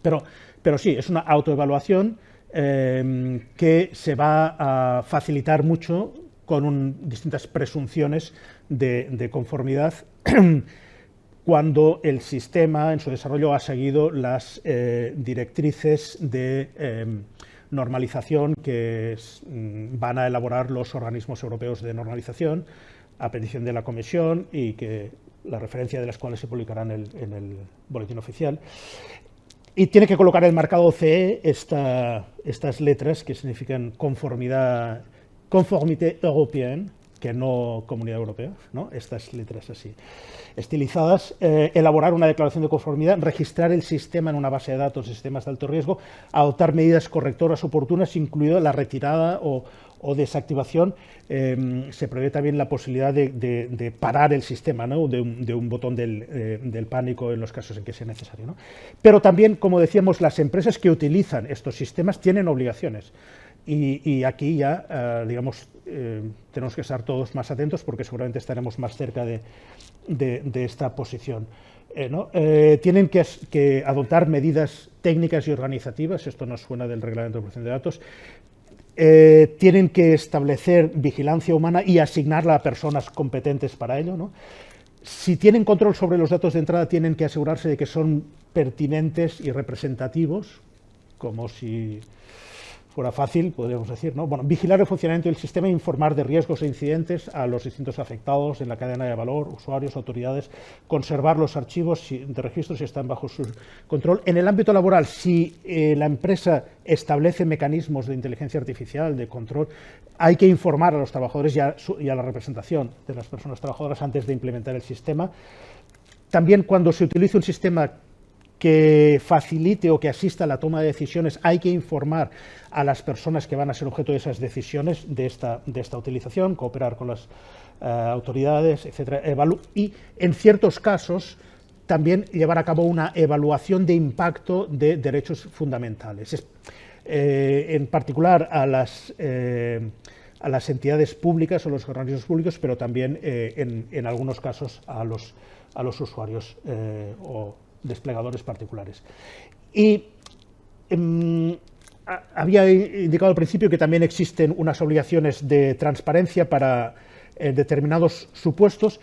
Pero sí, es una autoevaluación que se va a facilitar mucho con distintas presunciones de conformidad cuando el sistema en su desarrollo ha seguido las directrices de normalización que van a elaborar los organismos europeos de normalización a petición de la Comisión y que la referencia de las cuales se publicarán en el boletín oficial. Y tiene que colocar en el marcado CE estas letras que significan conformité européenne, que no Comunidad Europea, ¿no? Estas letras así estilizadas, elaborar una declaración de conformidad, registrar el sistema en una base de datos de sistemas de alto riesgo, adoptar medidas correctoras oportunas, incluida la retirada o desactivación. Se prevé también la posibilidad de parar el sistema, ¿no? de un botón del pánico en los casos en que sea necesario, ¿no? Pero también, como decíamos, las empresas que utilizan estos sistemas tienen obligaciones. Y aquí ya, digamos, tenemos que estar todos más atentos porque seguramente estaremos más cerca de esta posición. ¿No? Tienen que adoptar medidas técnicas y organizativas, esto nos suena del Reglamento de Protección de Datos, tienen que establecer vigilancia humana y asignarla a personas competentes para ello, ¿no? Si tienen control sobre los datos de entrada, tienen que asegurarse de que son pertinentes y representativos, como si fuera fácil, podríamos decir, ¿no? Bueno, vigilar el funcionamiento del sistema e informar de riesgos e incidentes a los distintos afectados en la cadena de valor, usuarios, autoridades, conservar los archivos de registros si están bajo su control. En el ámbito laboral, si la empresa establece mecanismos de inteligencia artificial, de control, hay que informar a los trabajadores y a la representación de las personas trabajadoras antes de implementar el sistema. También cuando se utiliza un sistema que facilite o que asista a la toma de decisiones, hay que informar a las personas que van a ser objeto de esas decisiones de esta utilización, cooperar con las autoridades, etcétera, y en ciertos casos también llevar a cabo una evaluación de impacto de derechos fundamentales, en particular a las entidades públicas o los organismos públicos, pero también en algunos casos a los usuarios o desplegadores particulares. Y había indicado al principio que también existen unas obligaciones de transparencia para determinados supuestos.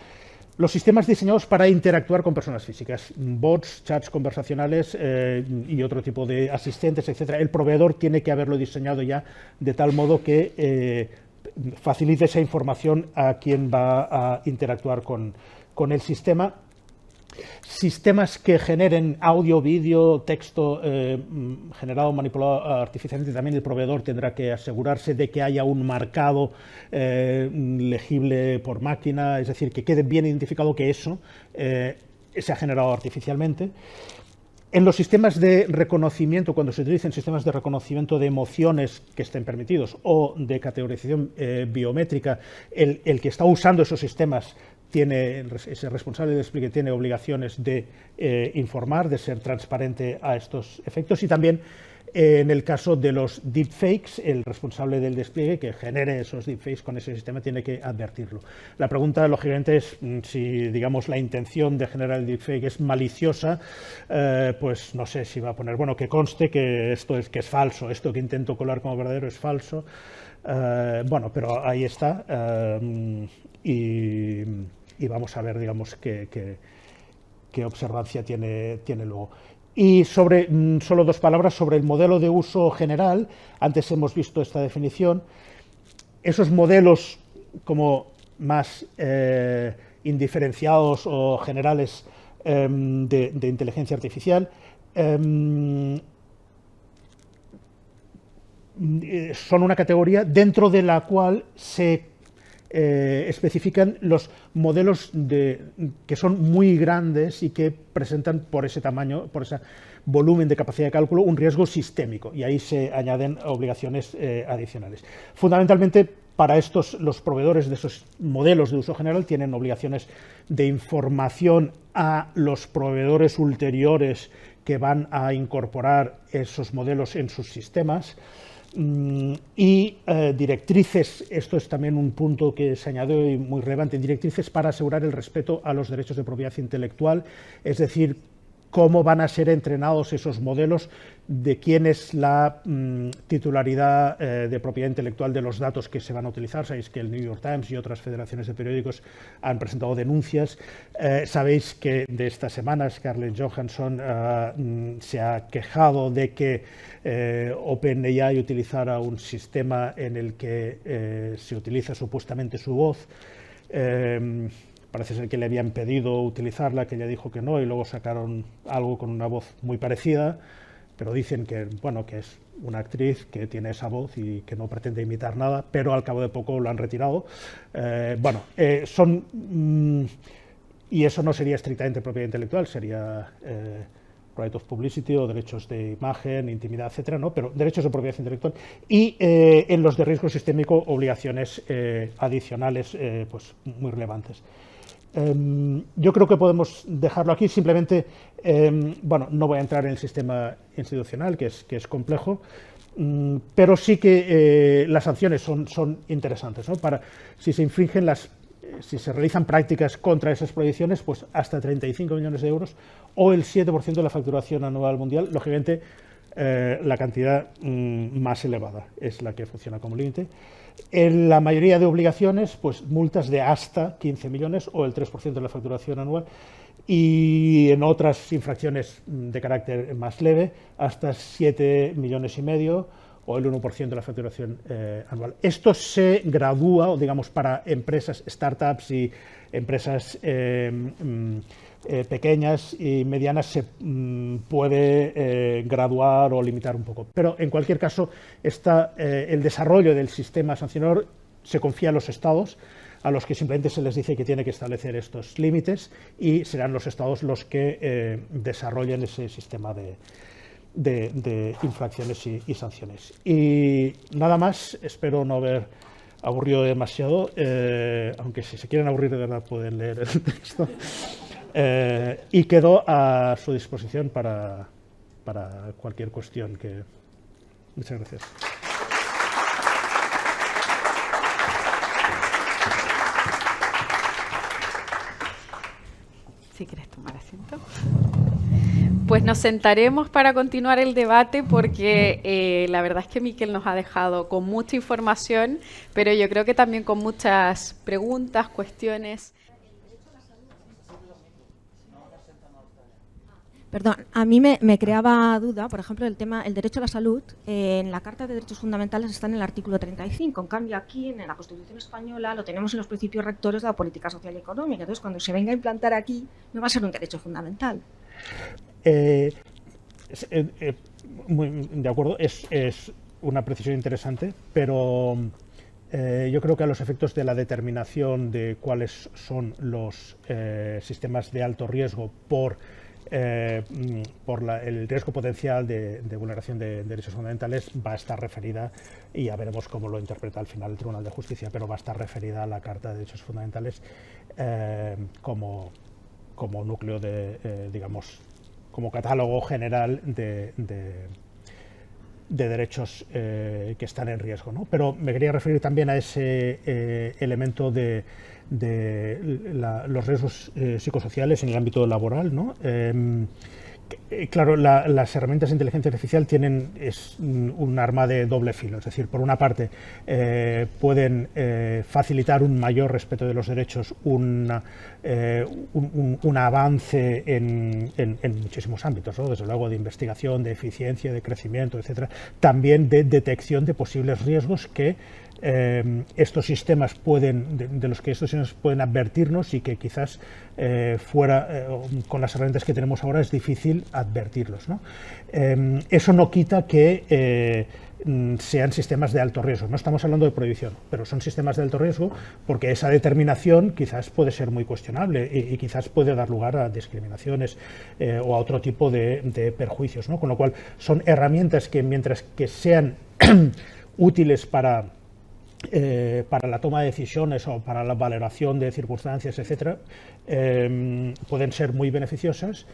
Los sistemas diseñados para interactuar con personas físicas, bots, chats conversacionales y otro tipo de asistentes, etcétera. El proveedor tiene que haberlo diseñado ya de tal modo que facilite esa información a quien va a interactuar con el sistema. Sistemas que generen audio, vídeo, texto generado o manipulado artificialmente, también el proveedor tendrá que asegurarse de que haya un marcado legible por máquina, es decir, que quede bien identificado que eso se ha generado artificialmente. En los sistemas de reconocimiento, cuando se utilicen sistemas de reconocimiento de emociones que estén permitidos o de categorización biométrica, el que está usando esos sistemas ese responsable de despliegue tiene obligaciones de informar, de ser transparente a estos efectos, y también en el caso de los deepfakes, el responsable del despliegue que genere esos deepfakes con ese sistema tiene que advertirlo. La pregunta, lógicamente, es si, digamos, la intención de generar el deepfake es maliciosa, pues no sé si va a poner, bueno, que conste que esto es falso, esto que intento colar como verdadero es falso. Bueno, pero ahí está, y vamos a ver, digamos, qué observancia tiene luego. Y solo dos palabras sobre el modelo de uso general. Antes hemos visto esta definición. Esos modelos como más indiferenciados o generales de inteligencia artificial. Son una categoría dentro de la cual se especifican los modelos que son muy grandes y que presentan por ese tamaño, por ese volumen de capacidad de cálculo, un riesgo sistémico, y ahí se añaden obligaciones adicionales. Fundamentalmente, para estos, los proveedores de esos modelos de uso general tienen obligaciones de información a los proveedores ulteriores que van a incorporar esos modelos en sus sistemas. Y directrices, esto es también un punto que se añadió y muy relevante, directrices para asegurar el respeto a los derechos de propiedad intelectual, es decir, cómo van a ser entrenados esos modelos, de quién es la titularidad de propiedad intelectual de los datos que se van a utilizar. Sabéis que el New York Times y otras federaciones de periódicos han presentado denuncias. Sabéis que de estas semanas Scarlett Johansson se ha quejado de que OpenAI utilizara un sistema en el que se utiliza supuestamente su voz. Parece ser que le habían pedido utilizarla, que ella dijo que no, y luego sacaron algo con una voz muy parecida, pero dicen que, bueno, que es una actriz que tiene esa voz y que no pretende imitar nada, pero al cabo de poco lo han retirado. Y eso no sería estrictamente propiedad intelectual, sería right of publicity o derechos de imagen, intimidad, etcétera, ¿no? Pero derechos de propiedad intelectual. Y en los de riesgo sistémico, obligaciones adicionales pues muy relevantes. Yo creo que podemos dejarlo aquí. Simplemente, bueno, no voy a entrar en el sistema institucional, que es complejo, pero sí que las sanciones son interesantes, ¿no? Si se infringen si se realizan prácticas contra esas prohibiciones, pues hasta 35 millones de euros o el 7% de la facturación anual mundial. Lógicamente, la cantidad más elevada es la que funciona como límite. En la mayoría de obligaciones, pues multas de hasta 15 millones o el 3% de la facturación anual, y en otras infracciones de carácter más leve, hasta 7,5 millones o el 1% de la facturación anual. Esto se gradúa, digamos, para empresas, startups y empresas pequeñas y medianas se puede graduar o limitar un poco. Pero en cualquier caso, el desarrollo del sistema sancionador se confía a los estados, a los que simplemente se les dice que tiene que establecer estos límites, y serán los estados los que desarrollen ese sistema de infracciones y sanciones. Y nada más, espero no haber aburrido demasiado, aunque si se quieren aburrir de verdad pueden leer el texto. Y quedo a su disposición para cualquier cuestión que... Muchas gracias. Si quieres tomar asiento. Pues nos sentaremos para continuar el debate, porque la verdad es que Miquel nos ha dejado con mucha información, pero yo creo que también con muchas preguntas, cuestiones. Perdón, a mí me creaba duda, por ejemplo, el derecho a la salud. En la Carta de Derechos Fundamentales está en el artículo 35, en cambio aquí en la Constitución Española lo tenemos en los principios rectores de la política social y económica. Entonces, cuando se venga a implantar aquí, no va a ser un derecho fundamental. De acuerdo, es una precisión interesante, pero yo creo que a los efectos de la determinación de cuáles son los sistemas de alto riesgo por el riesgo potencial de vulneración de derechos fundamentales, va a estar referida, y ya veremos cómo lo interpreta al final el Tribunal de Justicia, pero va a estar referida a la Carta de Derechos Fundamentales como núcleo digamos, como catálogo general de derechos que están en riesgo, ¿no? Pero me quería referir también a ese elemento de los riesgos psicosociales en el ámbito laboral, ¿no? Claro, las herramientas de inteligencia artificial es un arma de doble filo. Es decir, por una parte, pueden facilitar un mayor respeto de los derechos, un avance en muchísimos ámbitos, ¿no? Desde luego de investigación, de eficiencia, de crecimiento, etcétera. También de detección de posibles riesgos que estos sistemas de los que estos sistemas pueden advertirnos y que quizás con las herramientas que tenemos ahora es difícil advertirlos, ¿no? Eso no quita que sean sistemas de alto riesgo. No estamos hablando de prohibición, pero son sistemas de alto riesgo porque esa determinación quizás puede ser muy cuestionable y quizás puede dar lugar a discriminaciones o a otro tipo de perjuicios, ¿no? Con lo cual son herramientas que, mientras que sean útiles para la toma de decisiones o para la valoración de circunstancias, etcétera, pueden ser muy beneficiosas.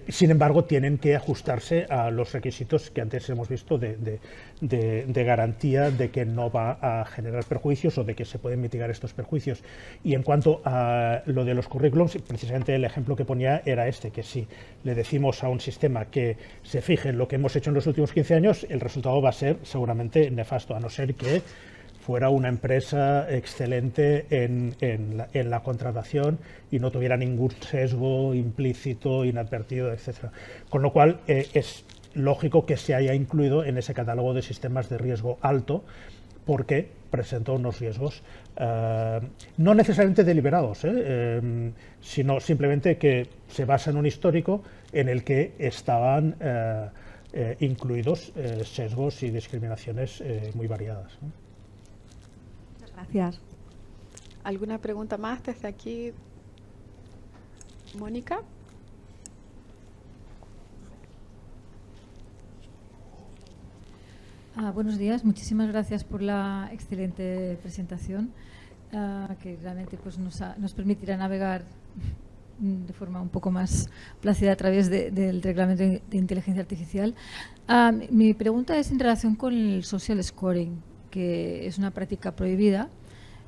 Sin embargo, tienen que ajustarse a los requisitos que antes hemos visto de garantía de que no va a generar perjuicios o de que se pueden mitigar estos perjuicios. Y en cuanto a lo de los currículums, precisamente el ejemplo que ponía era este, que si le decimos a un sistema que se fije en lo que hemos hecho en los últimos 15 años, el resultado va a ser seguramente nefasto, a no ser que fuera una empresa excelente en la contratación y no tuviera ningún sesgo implícito, inadvertido, etc. Con lo cual es lógico que se haya incluido en ese catálogo de sistemas de riesgo alto, porque presenta unos riesgos no necesariamente deliberados, sino simplemente que se basa en un histórico en el que estaban incluidos sesgos y discriminaciones muy variadas, ¿no? Gracias. ¿Alguna pregunta más desde aquí? Mónica. Buenos días, muchísimas gracias por la excelente presentación, que realmente pues, nos permitirá navegar de forma un poco más plácida a través del reglamento de inteligencia artificial. Mi pregunta es en relación con el social scoring, que es una práctica prohibida,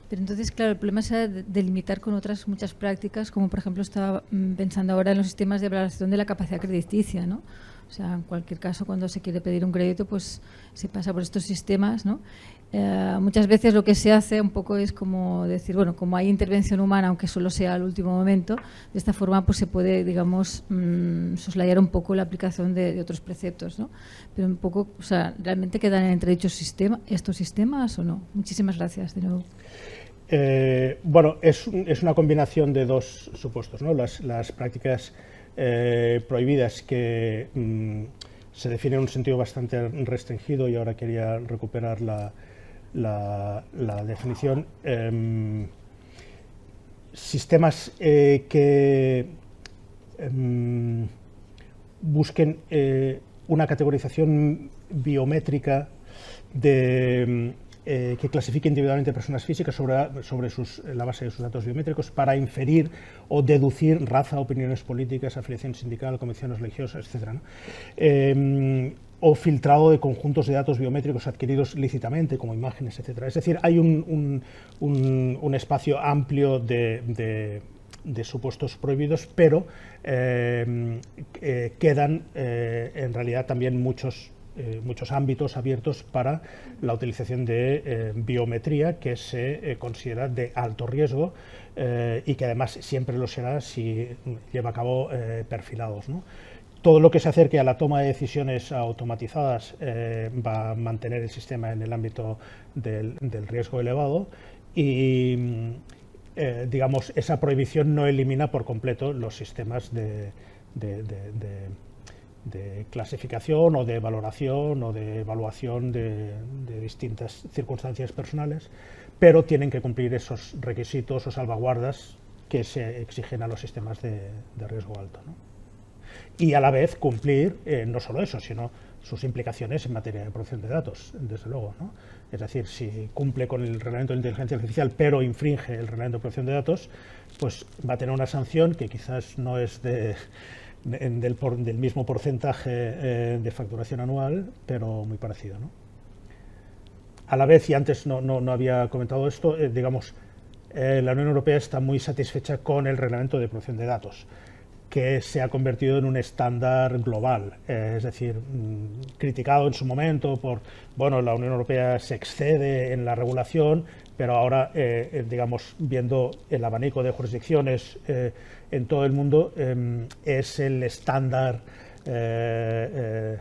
pero entonces, claro, el problema será delimitar con otras muchas prácticas, como por ejemplo estaba pensando ahora en los sistemas de valoración de la capacidad crediticia, ¿no? O sea, en cualquier caso, cuando se quiere pedir un crédito, pues se pasa por estos sistemas, ¿no? Muchas veces lo que se hace un poco es como decir, bueno, como hay intervención humana, aunque solo sea al último momento, de esta forma pues se puede, digamos, soslayar un poco la aplicación de otros preceptos, ¿no? Pero un poco, o sea, ¿realmente quedan entre estos sistemas o no? Muchísimas gracias de nuevo. Bueno, es una combinación de dos supuestos, ¿no? Las prácticas prohibidas que se definen en un sentido bastante restringido, y ahora quería recuperar la definición. Sistemas que busquen una categorización biométrica que clasifique individualmente personas físicas sobre la base de sus datos biométricos para inferir o deducir raza, opiniones políticas, afiliación sindical, convicciones religiosas, etc., ¿no? O filtrado de conjuntos de datos biométricos adquiridos lícitamente, como imágenes, etc. Es decir, hay un espacio amplio de supuestos prohibidos, pero quedan en realidad también muchos ámbitos abiertos para la utilización de biometría que se considera de alto riesgo y que además siempre lo será si lleva a cabo perfilados, ¿no? Todo lo que se acerque a la toma de decisiones automatizadas va a mantener el sistema en el ámbito del riesgo elevado y digamos, esa prohibición no elimina por completo los sistemas de clasificación o de valoración o de evaluación de distintas circunstancias personales, pero tienen que cumplir esos requisitos o salvaguardas que se exigen a los sistemas de riesgo alto, ¿no? Y a la vez cumplir no solo eso, sino sus implicaciones en materia de protección de datos, desde luego, ¿no? Es decir, si cumple con el reglamento de inteligencia artificial pero infringe el reglamento de protección de datos, pues va a tener una sanción que quizás no es del mismo porcentaje de facturación anual, pero muy parecido, ¿no? A la vez, y antes no había comentado esto, digamos, la Unión Europea está muy satisfecha con el reglamento de protección de datos, que se ha convertido en un estándar global, es decir, criticado en su momento por, bueno, la Unión Europea se excede en la regulación, pero ahora, digamos, viendo el abanico de jurisdicciones en todo el mundo, es el estándar el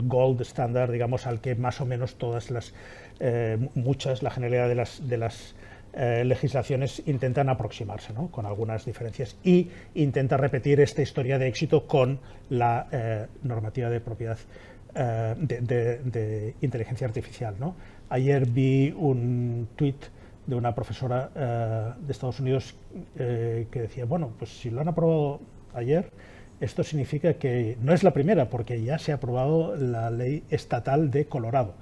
gold standard, digamos, al que más o menos todas las, la generalidad de las legislaciones intentan aproximarse, ¿no? Con algunas diferencias, y intenta repetir esta historia de éxito con la normativa de propiedad de inteligencia artificial, ¿no? Ayer vi un tuit de una profesora de Estados Unidos que decía, bueno, pues si lo han aprobado ayer, esto significa que no es la primera, porque ya se ha aprobado la ley estatal de Colorado.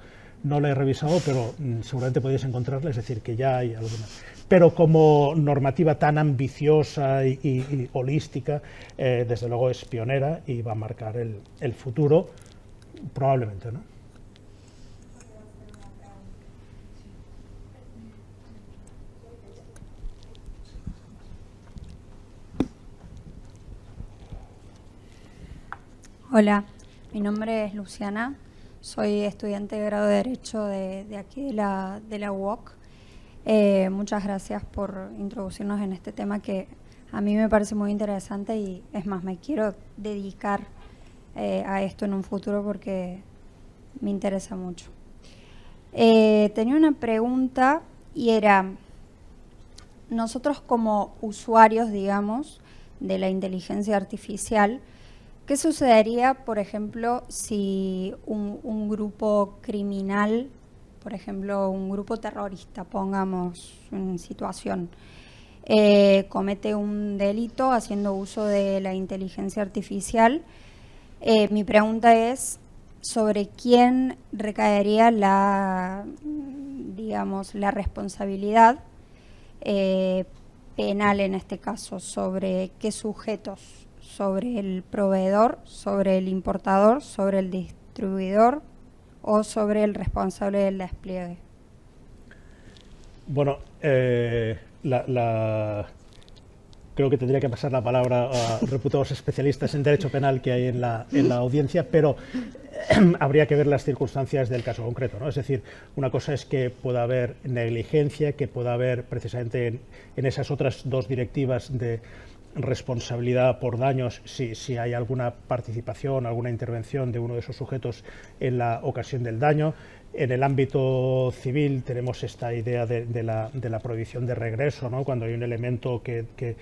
No la he revisado, pero seguramente podéis encontrarla, es decir, que ya hay alguna. Pero como normativa tan ambiciosa y holística, desde luego es pionera y va a marcar el futuro, probablemente, ¿no? Hola, mi nombre es Luciana, soy estudiante de grado de Derecho de aquí de la UOC. Muchas gracias por introducirnos en este tema que a mí me parece muy interesante y es más, me quiero dedicar a esto en un futuro porque me interesa mucho. Tenía una pregunta y era, nosotros como usuarios, digamos, de la inteligencia artificial, ¿qué sucedería, por ejemplo, si un grupo criminal, por ejemplo, un grupo terrorista, pongamos en situación, comete un delito haciendo uso de la inteligencia artificial? Mi pregunta es sobre quién recaería digamos, la responsabilidad penal en este caso, sobre qué sujetos. ¿Sobre el proveedor, sobre el importador, sobre el distribuidor o sobre el responsable del despliegue? Bueno, creo que tendría que pasar la palabra a reputados especialistas en derecho penal que hay en la audiencia, pero habría que ver las circunstancias del caso concreto, ¿no? Es decir, una cosa es que pueda haber negligencia, que pueda haber precisamente en esas otras dos directivas de responsabilidad por daños, si hay alguna participación, alguna intervención de uno de esos sujetos en la ocasión del daño. En el ámbito civil tenemos esta idea de la prohibición de regreso, ¿no? Cuando hay un elemento que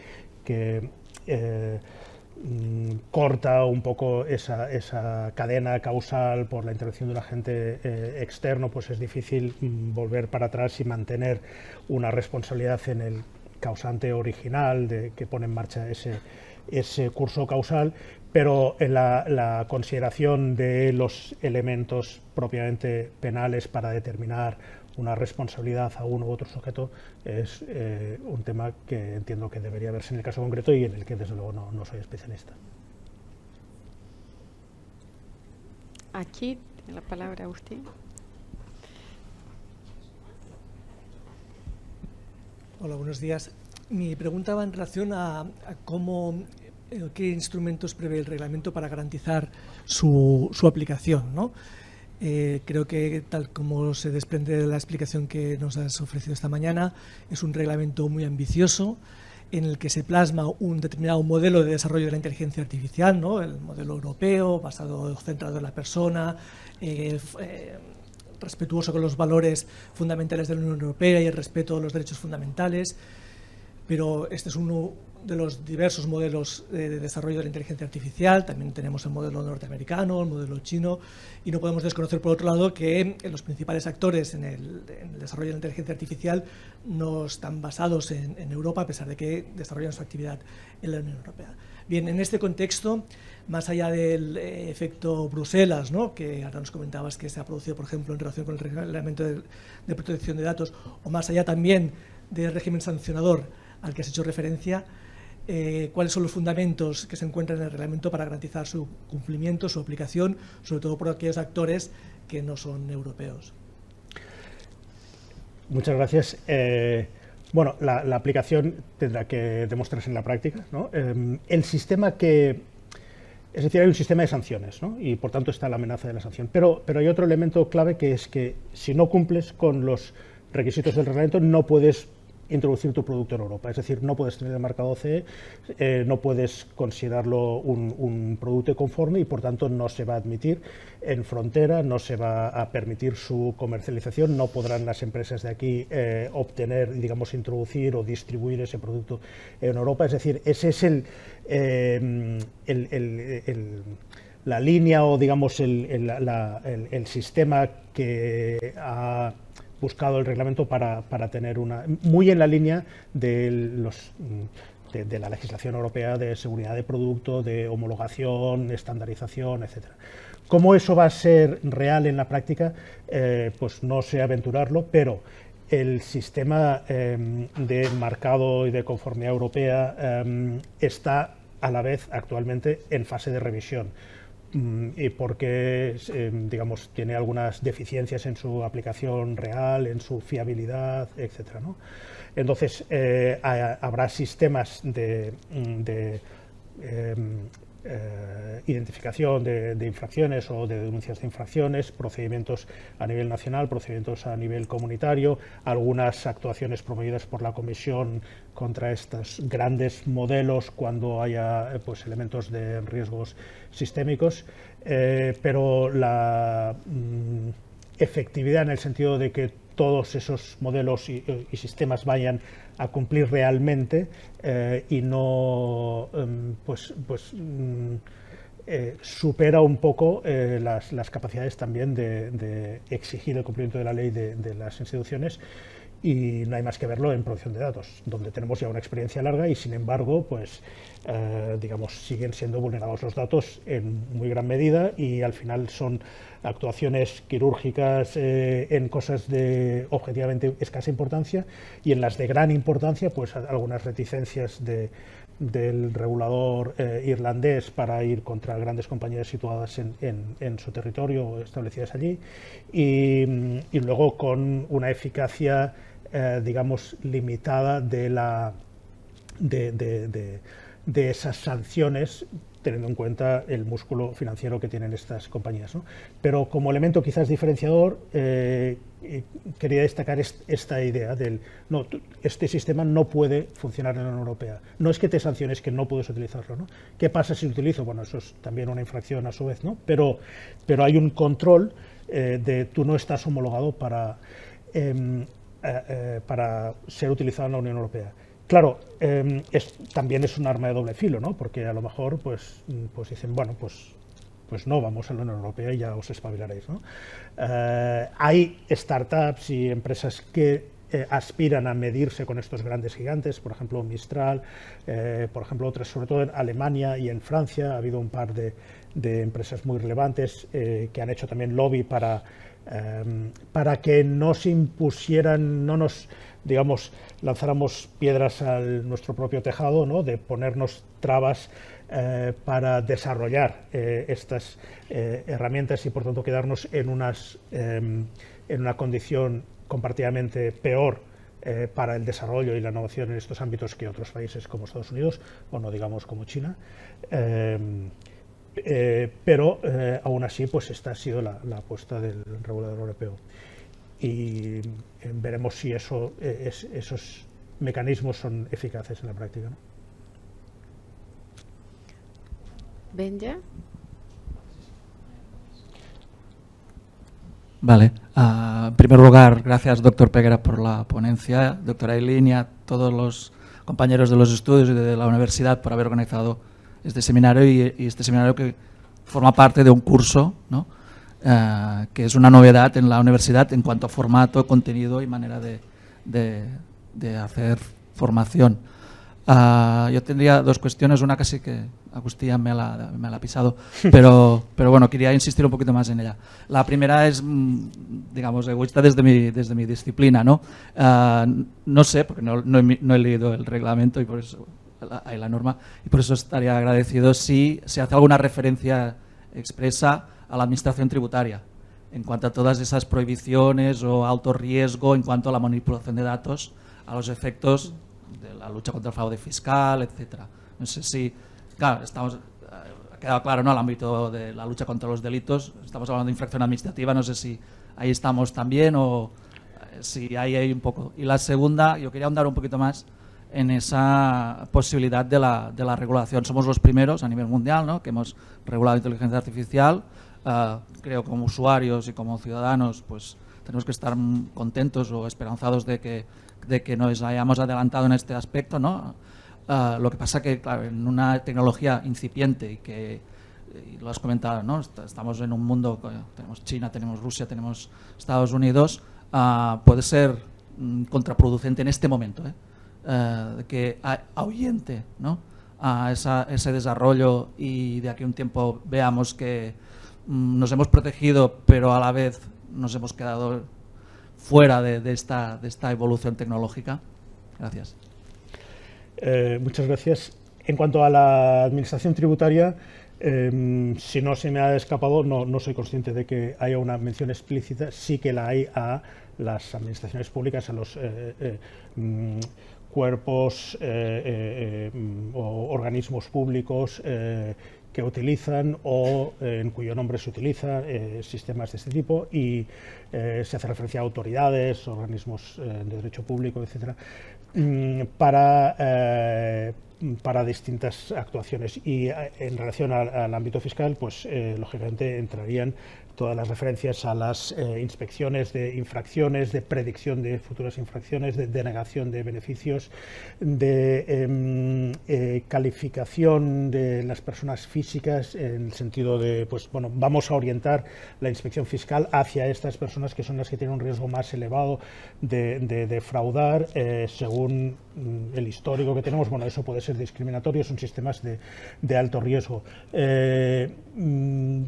corta un poco esa cadena causal por la intervención de un agente externo, pues es difícil volver para atrás y mantener una responsabilidad en el causante original que pone en marcha ese curso causal, pero en la consideración de los elementos propiamente penales para determinar una responsabilidad a uno u otro sujeto es un tema que entiendo que debería verse en el caso concreto y en el que desde luego no soy especialista. Aquí tiene la palabra Agustín. Hola, buenos días. Mi pregunta va en relación a qué instrumentos prevé el reglamento para garantizar su aplicación, ¿no? Creo que, tal como se desprende de la explicación que nos has ofrecido esta mañana, es un reglamento muy ambicioso en el que se plasma un determinado modelo de desarrollo de la inteligencia artificial, ¿no? El modelo europeo, centrado en la persona, respetuoso con los valores fundamentales de la Unión Europea y el respeto a los derechos fundamentales, pero este es uno de los diversos modelos de desarrollo de la inteligencia artificial. También tenemos el modelo norteamericano, el modelo chino, y no podemos desconocer, por otro lado, que los principales actores en el desarrollo de la inteligencia artificial no están basados en Europa, a pesar de que desarrollan su actividad en la Unión Europea. Bien, en este contexto, más allá del efecto Bruselas, ¿no?, que ahora nos comentabas que se ha producido, por ejemplo, en relación con el reglamento de protección de datos, o más allá también del régimen sancionador al que has hecho referencia, cuáles son los fundamentos que se encuentran en el reglamento para garantizar su cumplimiento, su aplicación, sobre todo por aquellos actores que no son europeos. Muchas gracias. Bueno, la aplicación tendrá que demostrarse en la práctica, ¿no? El sistema es decir, hay un sistema de sanciones, ¿no? Y por tanto está la amenaza de la sanción. Pero hay otro elemento clave, que es que si no cumples con los requisitos del reglamento no puedes introducir tu producto en Europa. Es decir, no puedes tener el mercado CE, no puedes considerarlo un producto conforme y por tanto no se va a admitir en frontera, no se va a permitir su comercialización, no podrán las empresas de aquí obtener, digamos, introducir o distribuir ese producto en Europa. Es decir, ese es la línea o, digamos, el sistema que ha buscado el reglamento para tener muy en la línea de la legislación europea de seguridad de producto, de homologación, estandarización, etcétera. ¿Cómo eso va a ser real en la práctica? Pues no sé aventurarlo, pero el sistema de marcado y de conformidad europea está a la vez actualmente en fase de revisión. Y porque, digamos, tiene algunas deficiencias en su aplicación real, en su fiabilidad, etcétera, ¿no? Entonces, habrá sistemas de identificación de infracciones o de denuncias de infracciones, procedimientos a nivel nacional, procedimientos a nivel comunitario, algunas actuaciones promovidas por la Comisión contra estos grandes modelos cuando haya pues, elementos de riesgos sistémicos, pero la efectividad en el sentido de que todos esos modelos y sistemas vayan a cumplir realmente y no supera un poco las capacidades también de exigir el cumplimiento de la ley de las instituciones, y no hay más que verlo en protección de datos, donde tenemos ya una experiencia larga y sin embargo pues digamos siguen siendo vulnerados los datos en muy gran medida, y al final son actuaciones quirúrgicas en cosas de objetivamente escasa importancia, y en las de gran importancia pues algunas reticencias del regulador irlandés para ir contra grandes compañías situadas en su territorio o establecidas allí, y luego con una eficacia digamos limitada de esas sanciones, teniendo en cuenta el músculo financiero que tienen estas compañías, ¿no? Pero como elemento quizás diferenciador, quería destacar esta idea del este sistema no puede funcionar en la Unión Europea. No es que te sanciones que no puedes utilizarlo, ¿no? ¿Qué pasa si lo utilizo? Bueno, eso es también una infracción a su vez, ¿no? Pero hay un control de tú no estás homologado para ser utilizado en la Unión Europea. Claro, también es un arma de doble filo, ¿no? Porque a lo mejor pues dicen, bueno, pues no, vamos a la Unión Europea y ya os espabilaréis, ¿no? Hay startups y empresas que aspiran a medirse con estos grandes gigantes, por ejemplo Mistral, por ejemplo otras, sobre todo en Alemania y en Francia, ha habido un par de empresas muy relevantes que han hecho también lobby para que no se impusieran, no nos, digamos, lanzáramos piedras a nuestro propio tejado, ¿no? De ponernos trabas para desarrollar estas herramientas y por tanto quedarnos en una condición compartidamente peor para el desarrollo y la innovación en estos ámbitos que otros países como Estados Unidos o no digamos como China. Pero aún así pues esta ha sido la apuesta del regulador europeo, y veremos si esos mecanismos son eficaces en la práctica, ¿no? Benja. Vale. En primer lugar, gracias, doctor Peguera, por la ponencia, doctora Eileen, y a todos los compañeros de los estudios y de la universidad por haber organizado este seminario, y este seminario que forma parte de un curso, ¿no? Que es una novedad en la universidad en cuanto a formato, contenido y manera de hacer formación. Yo tendría dos cuestiones, una casi que Agustín ya me la ha pisado, pero bueno, quería insistir un poquito más en ella. La primera es, digamos, egoísta desde mi disciplina, ¿no? No sé, porque no he leído el reglamento y por eso hay la norma, y por eso estaría agradecido si se hace alguna referencia expresa a la administración tributaria en cuanto a todas esas prohibiciones o alto riesgo en cuanto a la manipulación de datos a los efectos de la lucha contra el fraude fiscal, etcétera. No sé si, claro, ha quedado claro, ¿no?, el ámbito de la lucha contra los delitos, estamos hablando de infracción administrativa, no sé si ahí estamos también o sí, hay un poco. Y la segunda, yo quería ahondar un poquito más en esa posibilidad de la regulación. Somos los primeros a nivel mundial, ¿no?, que hemos regulado inteligencia artificial. Creo que como usuarios y como ciudadanos pues tenemos que estar contentos o esperanzados de que nos hayamos adelantado en este aspecto, ¿no? Lo que pasa que, claro, en una tecnología incipiente y lo has comentado, ¿no?, estamos en un mundo, tenemos China, tenemos Rusia, tenemos Estados Unidos, puede ser contraproducente en este momento, que ahuyente, ¿no?, a ese desarrollo, y de aquí a un tiempo veamos que nos hemos protegido, pero a la vez nos hemos quedado fuera de esta evolución tecnológica. Gracias. Muchas gracias. En cuanto a la administración tributaria, si no se me ha escapado, no soy consciente de que haya una mención explícita. Sí que la hay a las administraciones públicas, a los cuerpos o organismos públicos que utilizan o en cuyo nombre se utiliza sistemas de este tipo, y se hace referencia a autoridades, organismos de derecho público, etcétera, para distintas actuaciones. Y en relación al ámbito fiscal, pues lógicamente entrarían todas las referencias a las inspecciones de infracciones, de predicción de futuras infracciones, de denegación de beneficios, de calificación de las personas físicas, en el sentido de, pues bueno, vamos a orientar la inspección fiscal hacia estas personas que son las que tienen un riesgo más elevado de defraudar, según el histórico que tenemos. Bueno, eso puede ser discriminatorio, son sistemas de alto riesgo.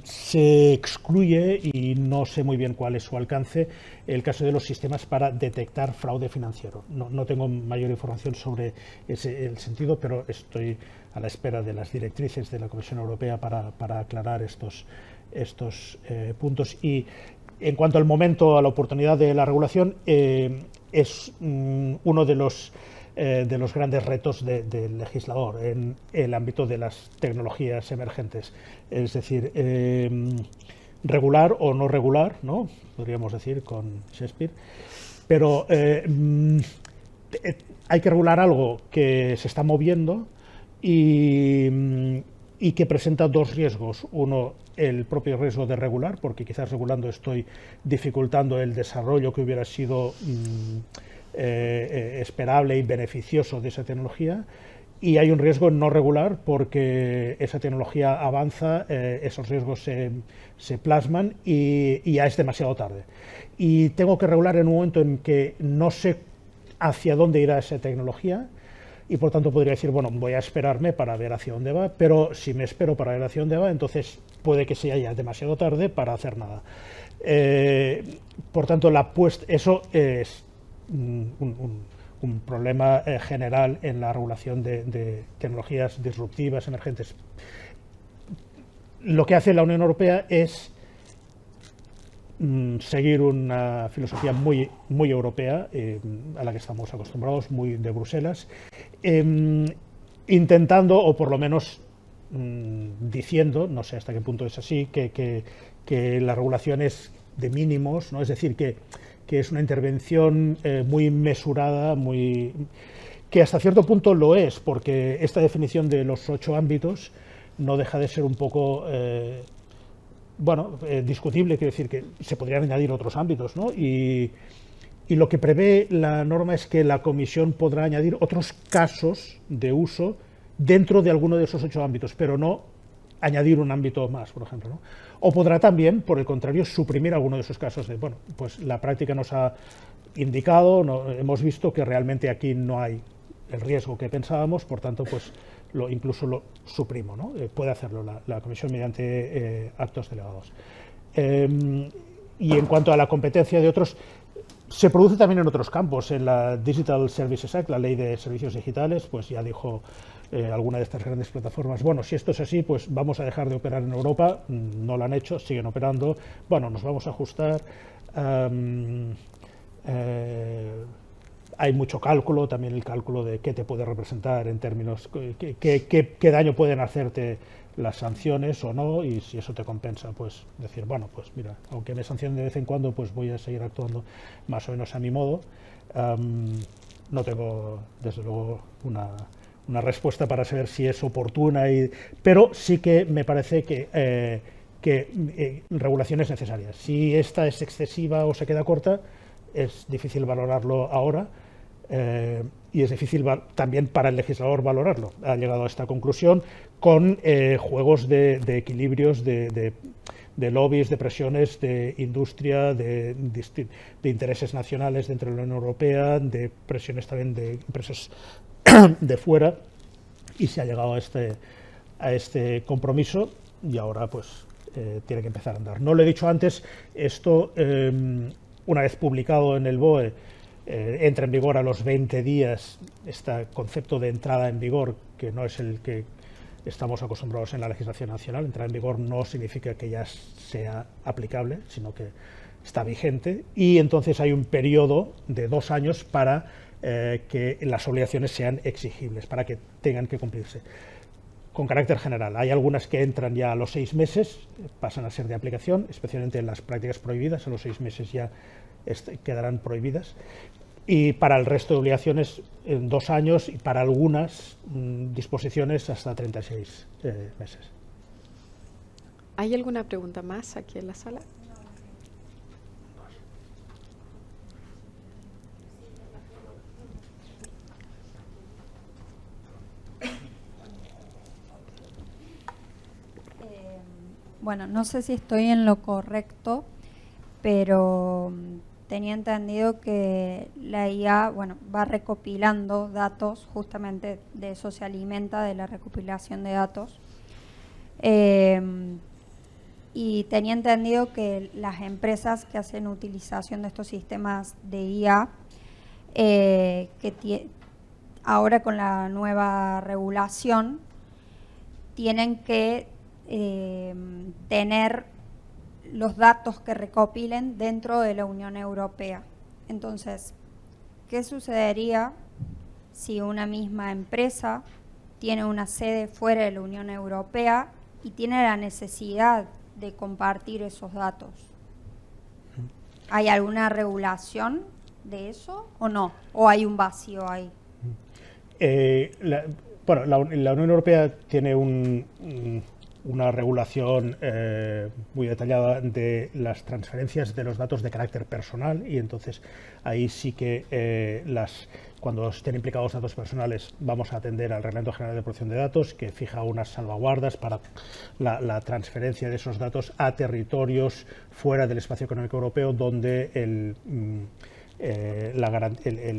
Se excluye, y no sé muy bien cuál es su alcance, el caso de los sistemas para detectar fraude financiero. No tengo mayor información sobre el sentido, pero estoy a la espera de las directrices de la Comisión Europea para aclarar estos puntos. Y en cuanto al momento, a la oportunidad de la regulación, es uno de los grandes retos del legislador en el ámbito de las tecnologías emergentes. Es decir, regular o no regular, ¿no?, podríamos decir con Shakespeare, pero hay que regular algo que se está moviendo y que presenta dos riesgos. Uno, el propio riesgo de regular, porque quizás regulando estoy dificultando el desarrollo que hubiera sido esperable y beneficioso de esa tecnología. Y hay un riesgo no regular, porque esa tecnología avanza, esos riesgos se plasman y ya es demasiado tarde. Y tengo que regular en un momento en que no sé hacia dónde irá esa tecnología, y por tanto podría decir, bueno, voy a esperarme para ver hacia dónde va, pero si me espero para ver hacia dónde va, entonces puede que sea ya demasiado tarde para hacer nada. Por tanto, eso es un problema general en la regulación de tecnologías disruptivas, emergentes. Lo que hace la Unión Europea es seguir una filosofía muy europea, a la que estamos acostumbrados, muy de Bruselas, intentando, o por lo menos diciendo, no sé hasta qué punto es así, que la regulación es de mínimos, ¿no? Es decir, que es una intervención muy mesurada, que hasta cierto punto lo es, porque esta definición de los 8 ámbitos no deja de ser un poco discutible. Quiero decir que se podrían añadir otros ámbitos, ¿no? Y lo que prevé la norma es que la Comisión podrá añadir otros casos de uso dentro de alguno de esos 8 ámbitos, pero no añadir un ámbito más, por ejemplo, ¿no? O podrá también, por el contrario, suprimir alguno de esos casos de, bueno, pues la práctica nos ha indicado, hemos visto que realmente aquí no hay el riesgo que pensábamos, por tanto, pues incluso lo suprimo, ¿no? Puede hacerlo la Comisión mediante actos delegados. Y en cuanto a la competencia de otros, se produce también en otros campos. En la Digital Services Act, la ley de servicios digitales, pues ya dijo alguna de estas grandes plataformas, bueno, si esto es así, pues vamos a dejar de operar en Europa. No lo han hecho, siguen operando. Bueno, nos vamos a ajustar. Hay mucho cálculo, también el cálculo de qué te puede representar en términos, qué daño pueden hacerte las sanciones o no, y si eso te compensa, pues decir, bueno, pues mira, aunque me sancionen de vez en cuando, pues voy a seguir actuando más o menos a mi modo. No tengo, desde luego, una respuesta para saber si es oportuna, pero sí que me parece que regulación es necesaria. Si esta es excesiva o se queda corta, es difícil valorarlo ahora, y es difícil también para el legislador valorarlo. Ha llegado a esta conclusión con juegos de equilibrios, de lobbies, de presiones, de industria, de intereses nacionales dentro de la Unión Europea, de presiones también de empresas de fuera, y se ha llegado a este compromiso, y ahora pues tiene que empezar a andar. No lo he dicho antes, esto una vez publicado en el BOE entra en vigor a los 20 días, este concepto de entrada en vigor, que no es el que estamos acostumbrados en la legislación nacional. Entrar en vigor no significa que ya sea aplicable, sino que está vigente, y entonces hay un periodo de 2 años para que las obligaciones sean exigibles, para que tengan que cumplirse. Con carácter general, hay algunas que entran ya a los 6 meses, pasan a ser de aplicación, especialmente en las prácticas prohibidas, a los 6 meses ya quedarán prohibidas, y para el resto de obligaciones en 2 años, y para algunas disposiciones hasta 36 meses. ¿Hay alguna pregunta más aquí en la sala? Bueno, no sé si estoy en lo correcto, pero tenía entendido que la IA, bueno, va recopilando datos, justamente de eso se alimenta, de la recopilación de datos. Y tenía entendido que las empresas que hacen utilización de estos sistemas de IA, ahora con la nueva regulación, tienen que tener los datos que recopilen dentro de la Unión Europea. Entonces, ¿qué sucedería si una misma empresa tiene una sede fuera de la Unión Europea y tiene la necesidad de compartir esos datos? ¿Hay alguna regulación de eso o no? ¿O hay un vacío ahí? Bueno, la Unión Europea tiene una regulación muy detallada de las transferencias de los datos de carácter personal, y entonces ahí sí que cuando estén implicados datos personales vamos a atender al Reglamento General de Protección de Datos, que fija unas salvaguardas para la transferencia de esos datos a territorios fuera del espacio económico europeo, donde el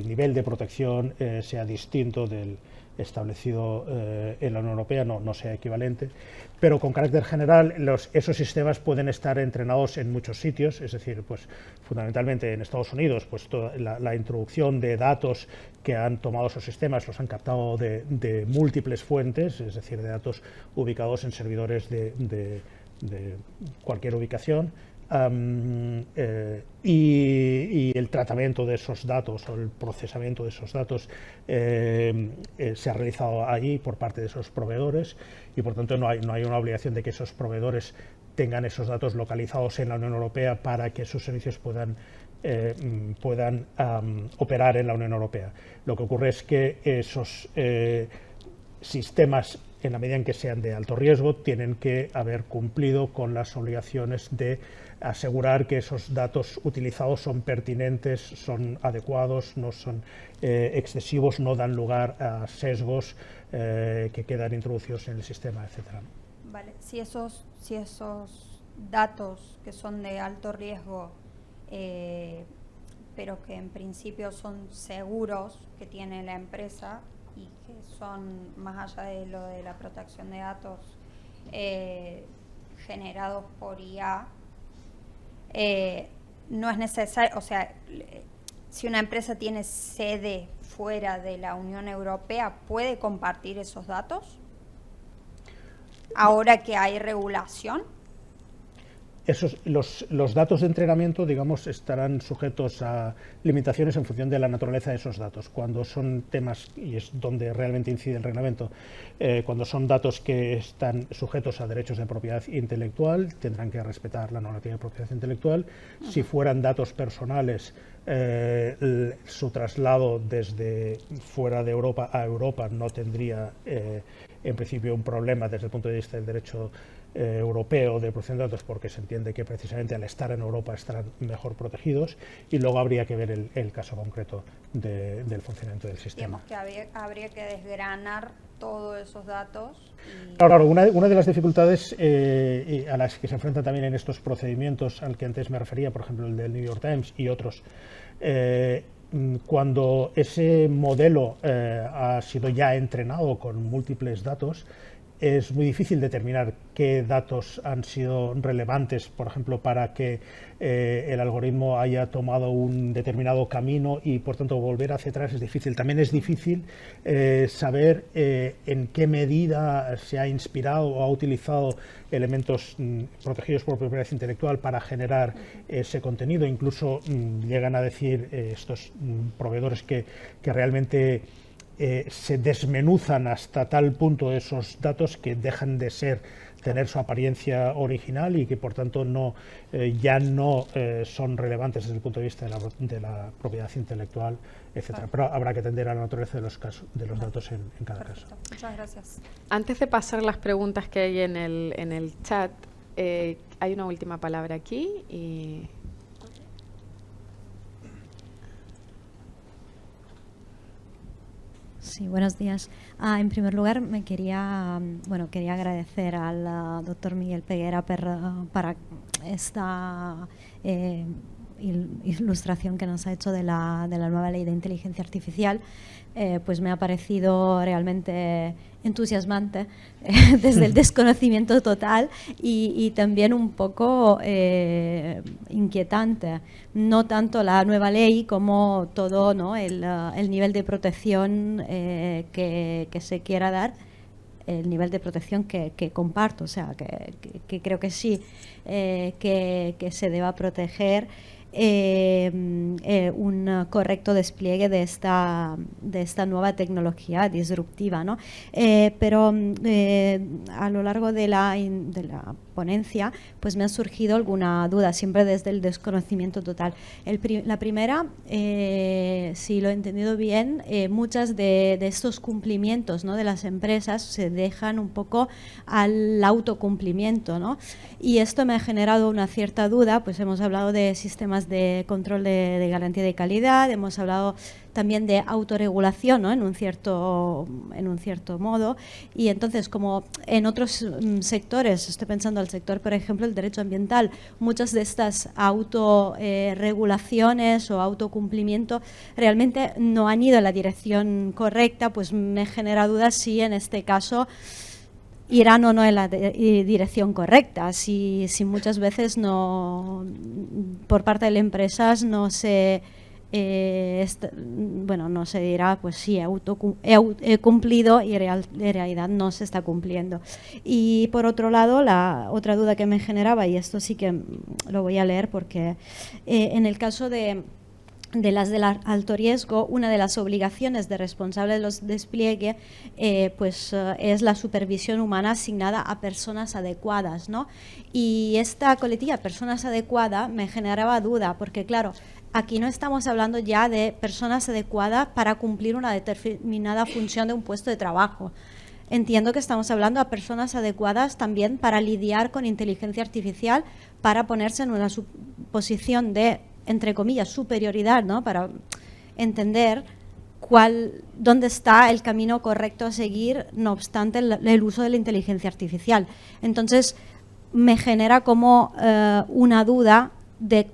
nivel de protección sea distinto del establecido en la Unión Europea, no sea equivalente, pero con carácter general esos sistemas pueden estar entrenados en muchos sitios, es decir, pues fundamentalmente en Estados Unidos, pues toda la introducción de datos que han tomado esos sistemas los han captado de múltiples fuentes, es decir, de datos ubicados en servidores de cualquier ubicación. Y el tratamiento de esos datos o el procesamiento de esos datos se ha realizado allí por parte de esos proveedores, y por tanto no hay una obligación de que esos proveedores tengan esos datos localizados en la Unión Europea para que sus servicios puedan operar en la Unión Europea. Lo que ocurre es que esos sistemas, en la medida en que sean de alto riesgo, tienen que haber cumplido con las obligaciones de asegurar que esos datos utilizados son pertinentes, son adecuados, no son excesivos, no dan lugar a sesgos que quedan introducidos en el sistema, etcétera. Vale, si esos datos que son de alto riesgo, pero que en principio son seguros que tiene la empresa y que son, más allá de lo de la protección de datos, generados por IA, no es necesario, o sea, si una empresa tiene sede fuera de la Unión Europea, ¿puede compartir esos datos? Ahora que hay regulación. los datos de entrenamiento, digamos, estarán sujetos a limitaciones en función de la naturaleza de esos datos. Cuando son temas, y es donde realmente incide el reglamento, cuando son datos que están sujetos a derechos de propiedad intelectual, tendrán que respetar la normativa de propiedad intelectual. Si fueran datos personales, su traslado desde fuera de Europa a Europa no tendría en principio un problema desde el punto de vista del derecho europeo de protección de datos, porque se entiende que precisamente al estar en Europa estarán mejor protegidos, y luego habría que ver el caso concreto del funcionamiento del sistema. Digamos que habría que desgranar todos esos datos. Claro, una de las dificultades a las que se enfrentan también en estos procedimientos al que antes me refería, por ejemplo el del New York Times y otros, cuando ese modelo ha sido ya entrenado con múltiples datos, es muy difícil determinar qué datos han sido relevantes, por ejemplo, para que el algoritmo haya tomado un determinado camino y, por tanto, volver hacia atrás es difícil. También es difícil saber en qué medida se ha inspirado o ha utilizado elementos protegidos por propiedad intelectual para generar ese contenido. Incluso llegan a decir estos proveedores que realmente se desmenuzan hasta tal punto esos datos que dejan de tener su apariencia original y que por tanto ya no son relevantes desde el punto de vista de la propiedad intelectual, etcétera. Pero habrá que atender a la naturaleza de los datos en cada caso. Muchas gracias. Antes de pasar las preguntas que hay en el chat, hay una última palabra aquí y... Sí, buenos días. En primer lugar, quería agradecer al doctor Miguel Peguera para esta ilustración que nos ha hecho de la nueva ley de inteligencia artificial. Pues me ha parecido realmente entusiasmante desde el desconocimiento total y también un poco inquietante. No tanto la nueva ley como todo, ¿no?, el nivel de protección que se quiera dar, el nivel de protección que comparto, o sea, que creo que sí, que se deba proteger un correcto despliegue de esta nueva tecnología disruptiva, ¿no? Pero a lo largo de la ponencia pues me ha surgido alguna duda, siempre desde el desconocimiento total. La primera, si lo he entendido bien, muchas de estos cumplimientos, ¿no?, de las empresas se dejan un poco al autocumplimiento, ¿no? Y esto me ha generado una cierta duda. Pues hemos hablado de sistemas de control de garantía de calidad, hemos hablado también de autorregulación, ¿no?, en un cierto modo, y entonces, como en otros sectores, estoy pensando al sector, por ejemplo, el derecho ambiental, muchas de estas autorregulaciones o autocumplimiento realmente no han ido en la dirección correcta. Pues me genera dudas si en este caso irán o no en la dirección correcta, si muchas veces no, por parte de las empresas no se no se dirá, pues sí, he cumplido, y en realidad no se está cumpliendo. Y por otro lado, la otra duda que me generaba, y esto sí que lo voy a leer porque en el caso de las del alto riesgo, una de las obligaciones de responsable de los despliegue es la supervisión humana asignada a personas adecuadas, ¿no? Y esta coletilla, personas adecuadas, me generaba duda, porque claro, aquí no estamos hablando ya de personas adecuadas para cumplir una determinada función de un puesto de trabajo. Entiendo que estamos hablando a personas adecuadas también para lidiar con inteligencia artificial, para ponerse en una posición de, entre comillas, superioridad, ¿no?, para entender dónde está el camino correcto a seguir, no obstante el uso de la inteligencia artificial. Entonces, me genera como una duda de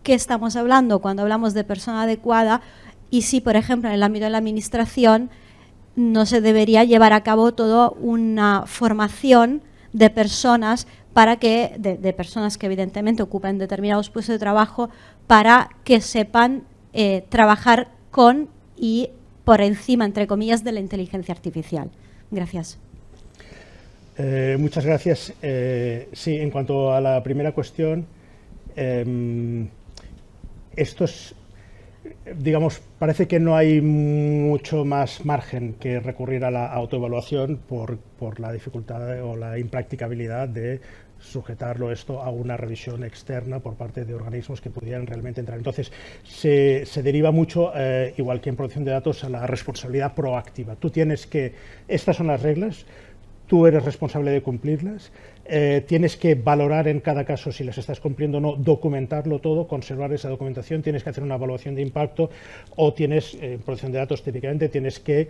qué estamos hablando cuando hablamos de persona adecuada, y si, por ejemplo, en el ámbito de la administración no se debería llevar a cabo toda una formación de personas de personas que evidentemente ocupan determinados puestos de trabajo, para que sepan trabajar con y por encima, entre comillas, de la inteligencia artificial. Gracias. Muchas gracias. Sí, en cuanto a la primera cuestión, digamos, parece que no hay mucho más margen que recurrir a la autoevaluación por la dificultad o la impracticabilidad de sujetarlo esto a una revisión externa por parte de organismos que pudieran realmente entrar. Entonces, se deriva mucho, igual que en protección de datos, a la responsabilidad proactiva. Tú tienes que, estas son las reglas, tú eres responsable de cumplirlas, tienes que valorar en cada caso si las estás cumpliendo o no, documentarlo todo, conservar esa documentación, tienes que hacer una evaluación de impacto o tienes, en protección de datos típicamente, tienes que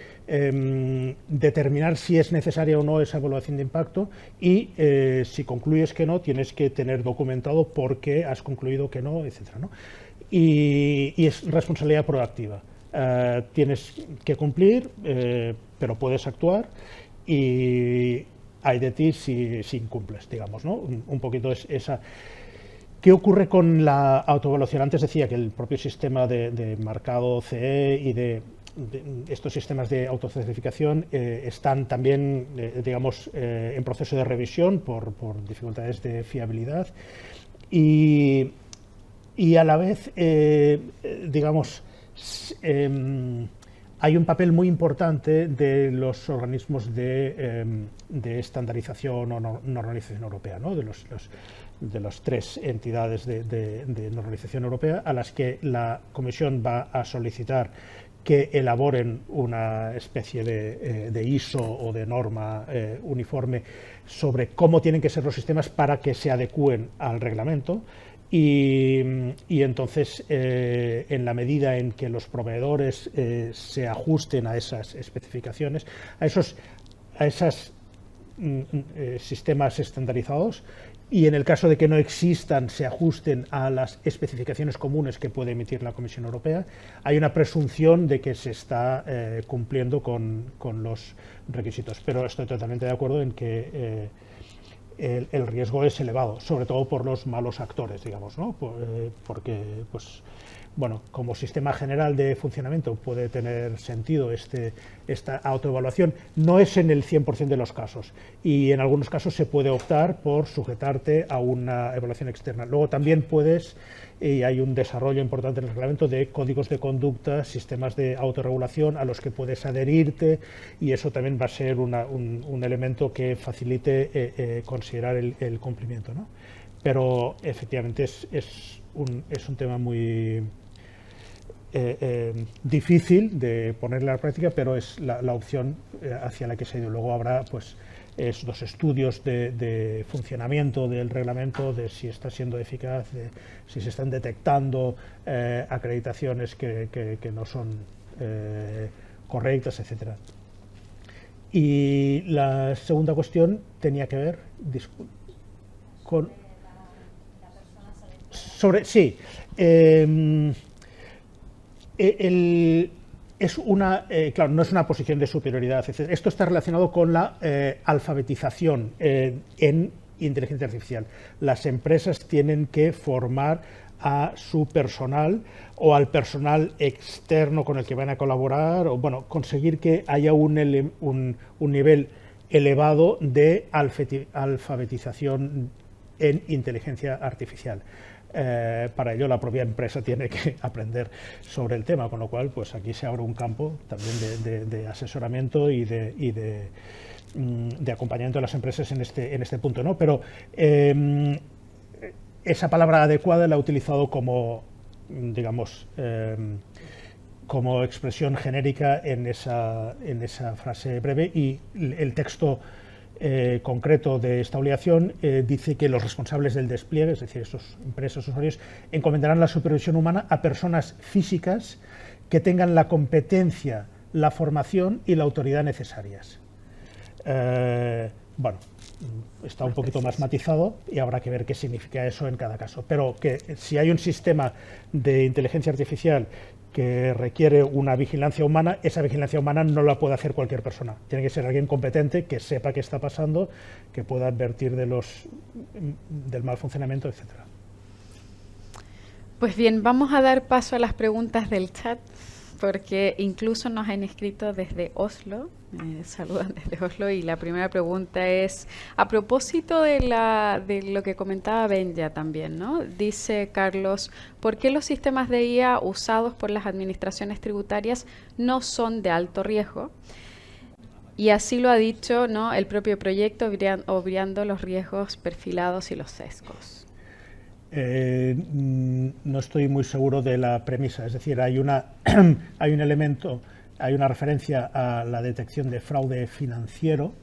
determinar si es necesaria o no esa evaluación de impacto y si concluyes que no, tienes que tener documentado por qué has concluido que no, etcétera, ¿no? Y es responsabilidad proactiva. Tienes que cumplir, pero puedes actuar. Y hay de ti si incumples, digamos, ¿no? Un poquito es esa. ¿Qué ocurre con la autoevaluación? Antes decía que el propio sistema de marcado CE y de estos sistemas de autocertificación están también, digamos, en proceso de revisión por dificultades de fiabilidad y a la vez, digamos, hay un papel muy importante de los organismos de estandarización o normalización europea, ¿no? de las tres entidades de normalización europea a las que la Comisión va a solicitar que elaboren una especie de ISO o de norma uniforme sobre cómo tienen que ser los sistemas para que se adecúen al reglamento. Y entonces, en la medida en que los proveedores se ajusten a esas especificaciones, a esos sistemas estandarizados, y en el caso de que no existan, se ajusten a las especificaciones comunes que puede emitir la Comisión Europea, hay una presunción de que se está cumpliendo con los requisitos. Pero estoy totalmente de acuerdo en que el riesgo es elevado, sobre todo por los malos actores, digamos, ¿no? Porque, pues, bueno, como sistema general de funcionamiento puede tener sentido esta autoevaluación. No es en el 100% de los casos y en algunos casos se puede optar por sujetarte a una evaluación externa. Luego también puedes, y hay un desarrollo importante en el reglamento de códigos de conducta, sistemas de autorregulación a los que puedes adherirte y eso también va a ser un elemento que facilite considerar el cumplimiento, ¿no? Pero efectivamente es un tema muy difícil de ponerle a la práctica, pero es la opción hacia la que se ha ido. Luego habrá pues los estudios de funcionamiento del reglamento, de si está siendo eficaz, de si se están detectando acreditaciones que no son correctas, etcétera. Y la segunda cuestión tenía que ver con sí. Claro, no es una posición de superioridad, etc. Esto está relacionado con la alfabetización en inteligencia artificial. Las empresas tienen que formar a su personal o al personal externo con el que van a colaborar, o bueno, conseguir que haya un nivel elevado de alfabetización en inteligencia artificial. Para ello la propia empresa tiene que aprender sobre el tema, con lo cual pues aquí se abre un campo también de asesoramiento y de acompañamiento de las empresas en este punto, ¿no? Pero esa palabra adecuada la he utilizado como, digamos, como expresión genérica en esa frase breve, y el texto concreto de esta obligación dice que los responsables del despliegue, es decir, estos empresas, usuarios, encomendarán la supervisión humana a personas físicas que tengan la competencia, la formación y la autoridad necesarias. Bueno, está un poquito más matizado y habrá que ver qué significa eso en cada caso, pero que si hay un sistema de inteligencia artificial que requiere una vigilancia humana, esa vigilancia humana no la puede hacer cualquier persona. Tiene que ser alguien competente, que sepa qué está pasando, que pueda advertir del mal funcionamiento, etc. Pues bien, vamos a dar paso a las preguntas del chat. porque incluso nos han escrito desde Oslo, saludan desde Oslo, y la primera pregunta es, a propósito de lo que comentaba Benja también, ¿no? Dice Carlos, ¿por qué los sistemas de IA usados por las administraciones tributarias no son de alto riesgo? Y así lo ha dicho, ¿no?, el propio proyecto, obviando los riesgos perfilados y los sesgos. No estoy muy seguro de la premisa, es decir, hay un elemento, hay una referencia a la detección de fraude financiero,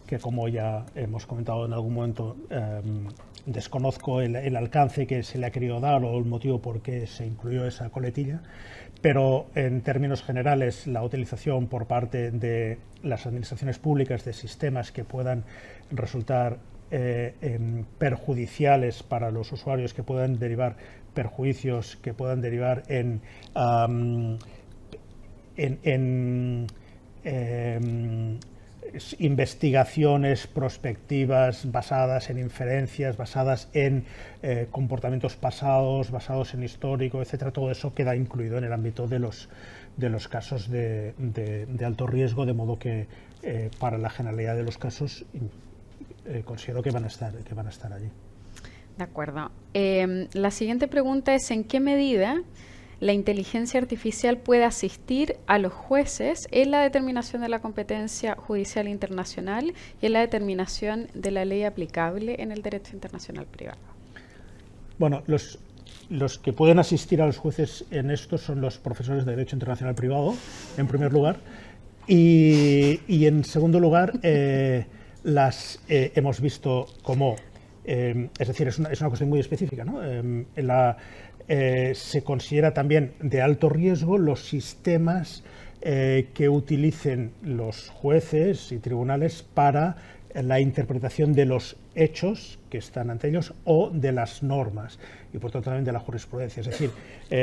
que como ya hemos comentado en algún momento, desconozco el alcance que se le ha querido dar o el motivo por qué se incluyó esa coletilla, pero en términos generales la utilización por parte de las administraciones públicas de sistemas que puedan resultar perjudiciales para los usuarios, que puedan derivar perjuicios, que puedan derivar en investigaciones prospectivas basadas en inferencias, basadas en comportamientos pasados, basados en histórico, etcétera. Todo eso queda incluido en el ámbito de los casos de alto riesgo, de modo que para la generalidad de los casos considero que van a estar allí. De acuerdo. La siguiente pregunta es, ¿en qué medida la inteligencia artificial puede asistir a los jueces en la determinación de la competencia judicial internacional y en la determinación de la ley aplicable en el derecho internacional privado? Bueno, los que pueden asistir a los jueces en esto son los profesores de Derecho Internacional Privado, en primer lugar, y en segundo lugar, hemos visto como, es decir, es una cuestión muy específica, ¿no? Se considera también de alto riesgo los sistemas que utilicen los jueces y tribunales para la interpretación de los hechos que están ante ellos o de las normas y por tanto también de la jurisprudencia. Es decir,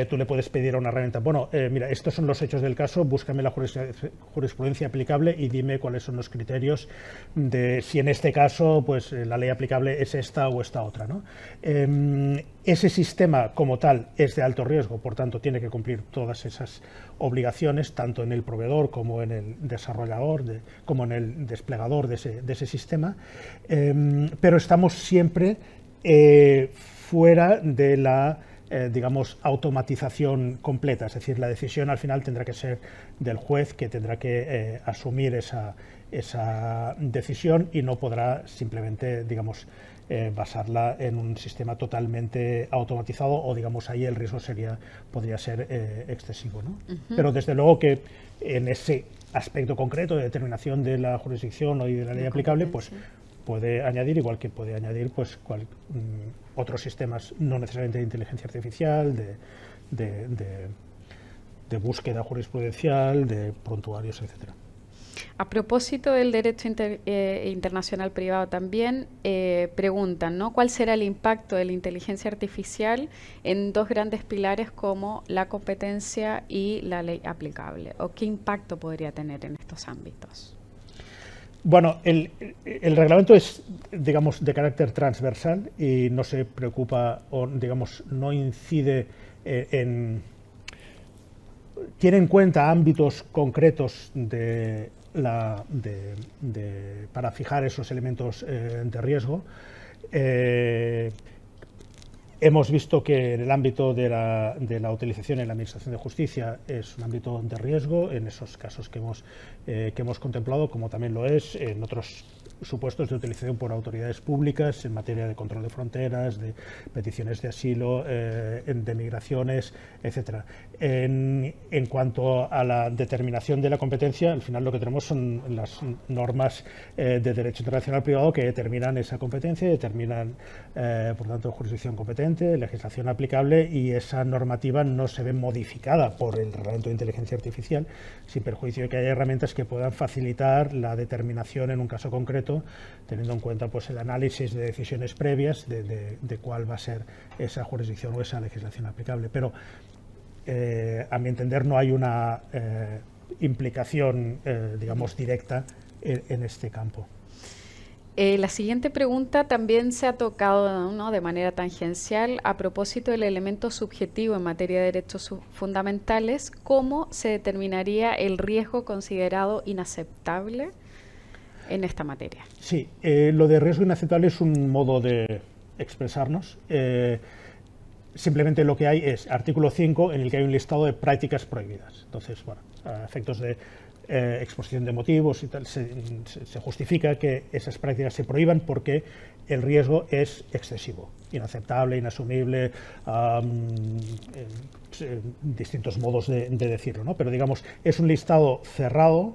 tú le puedes pedir a una herramienta, bueno, mira, estos son los hechos del caso, búscame la jurisprudencia aplicable y dime cuáles son los criterios de si en este caso pues la ley aplicable es esta o esta otra, ¿no? Ese sistema como tal es de alto riesgo, por tanto tiene que cumplir todas esas obligaciones, tanto en el proveedor como en el desarrollador, como en el desplegador de ese sistema, pero estamos siempre fuera de la digamos, automatización completa, es decir, la decisión al final tendrá que ser del juez, que tendrá que asumir esa decisión y no podrá simplemente, digamos, basarla en un sistema totalmente automatizado o, digamos, ahí el riesgo podría ser excesivo, ¿no? Pero desde luego que en ese aspecto concreto de determinación de la jurisdicción o de la ley aplicable, pues puede añadir, igual que puede añadir pues otros sistemas, no necesariamente de inteligencia artificial, de búsqueda jurisprudencial, de prontuarios, etcétera. A propósito del derecho internacional privado también, preguntan, ¿no?, ¿cuál será el impacto de la inteligencia artificial en dos grandes pilares como la competencia y la ley aplicable? ¿O qué impacto podría tener en estos ámbitos? Bueno, el reglamento es, digamos, de carácter transversal y no se preocupa o, digamos, no incide tiene en cuenta ámbitos concretos para fijar esos elementos de riesgo. Hemos visto que en el ámbito de la utilización en la Administración de Justicia es un ámbito de riesgo en esos casos que hemos contemplado, como también lo es en otros supuestos de utilización por autoridades públicas en materia de control de fronteras, de peticiones de asilo, de migraciones, etcétera. En cuanto a la determinación de la competencia, al final lo que tenemos son las normas de derecho internacional privado que determinan esa competencia, determinan, por tanto, jurisdicción competente, legislación aplicable, y esa normativa no se ve modificada por el reglamento de inteligencia artificial, sin perjuicio de que haya herramientas que puedan facilitar la determinación en un caso concreto, teniendo en cuenta pues el análisis de decisiones previas de cuál va a ser esa jurisdicción o esa legislación aplicable. Pero a mi entender no hay una implicación digamos directa en este campo. La siguiente pregunta también se ha tocado, ¿no?, de manera tangencial a propósito del elemento subjetivo en materia de derechos fundamentales. ¿Cómo se determinaría el riesgo considerado inaceptable en esta materia? Sí, lo de riesgo inaceptable es un modo de expresarnos. Simplemente lo que hay es artículo 5, en el que hay un listado de prácticas prohibidas. Entonces, bueno, a efectos de exposición de motivos y tal, se justifica que esas prácticas se prohíban porque el riesgo es excesivo, inaceptable, inasumible, distintos modos de decirlo, ¿no? Pero digamos, es un listado cerrado,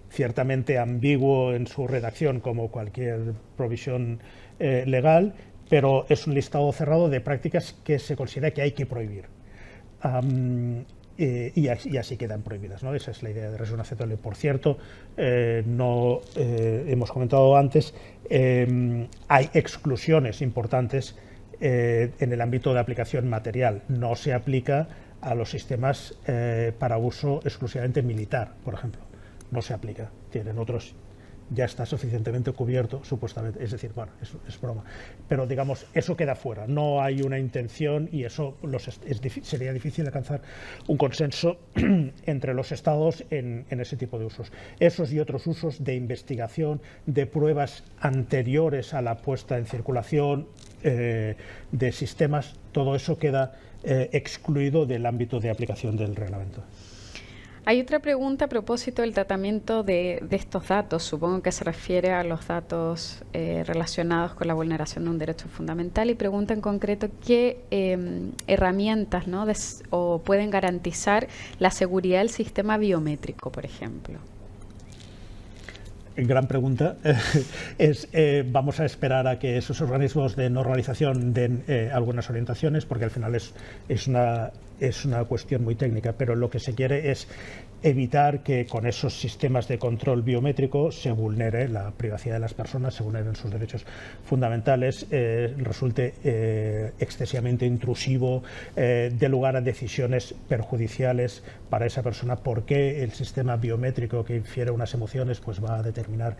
ciertamente ambiguo en su redacción como cualquier provisión legal, pero es un listado cerrado de prácticas que se considera que hay que prohibir. Y así quedan prohibidas, ¿no? Esa es la idea de riesgo inaceptable. Por cierto, hemos comentado antes, hay exclusiones importantes en el ámbito de aplicación material. No se aplica a los sistemas para uso exclusivamente militar, por ejemplo. No se aplica. Tienen otros. Ya está suficientemente cubierto, supuestamente. Es decir, bueno, es broma. Pero, digamos, eso queda fuera. No hay una intención y eso sería difícil alcanzar un consenso entre los Estados en ese tipo de usos. Esos y otros usos de investigación, de pruebas anteriores a la puesta en circulación de sistemas, todo eso queda excluido del ámbito de aplicación del reglamento. Hay otra pregunta a propósito del tratamiento de estos datos. Supongo que se refiere a los datos relacionados con la vulneración de un derecho fundamental y pregunta en concreto qué herramientas, ¿no?, o pueden garantizar la seguridad del sistema biométrico, por ejemplo. Gran pregunta. Vamos a esperar a que esos organismos de normalización den algunas orientaciones, porque al final es una cuestión muy técnica, pero lo que se quiere es evitar que con esos sistemas de control biométrico se vulnere la privacidad de las personas, se vulneren sus derechos fundamentales, resulte excesivamente intrusivo, dé lugar a decisiones perjudiciales para esa persona, porque el sistema biométrico que infiere unas emociones pues va a determinar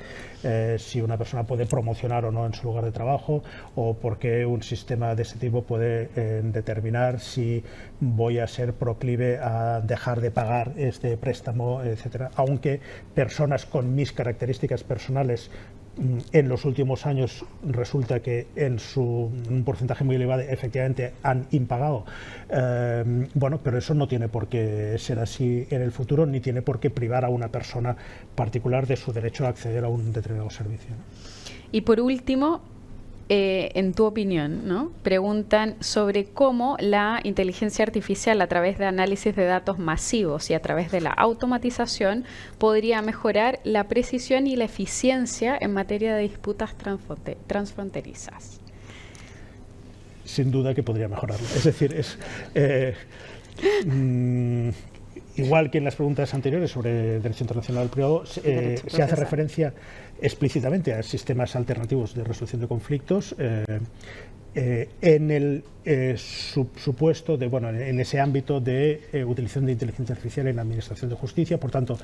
si una persona puede promocionar o no en su lugar de trabajo, o porque un sistema de ese tipo puede determinar si voy a ser proclive a dejar de pagar este préstamo, etcétera. Aunque personas con mis características personales en los últimos años resulta que en un porcentaje muy elevado efectivamente han impagado. Bueno, pero eso no tiene por qué ser así en el futuro, ni tiene por qué privar a una persona particular de su derecho a acceder a un determinado servicio, ¿no? Y por último, en tu opinión, ¿no?, preguntan sobre cómo la inteligencia artificial a través de análisis de datos masivos y a través de la automatización podría mejorar la precisión y la eficiencia en materia de disputas transfronterizas. Sin duda que podría mejorarlo. Es decir, igual que en las preguntas anteriores sobre derecho internacional privado, se hace referencia explícitamente a sistemas alternativos de resolución de conflictos en el supuesto de, bueno, en ese ámbito de utilización de inteligencia artificial en la administración de justicia. Por tanto,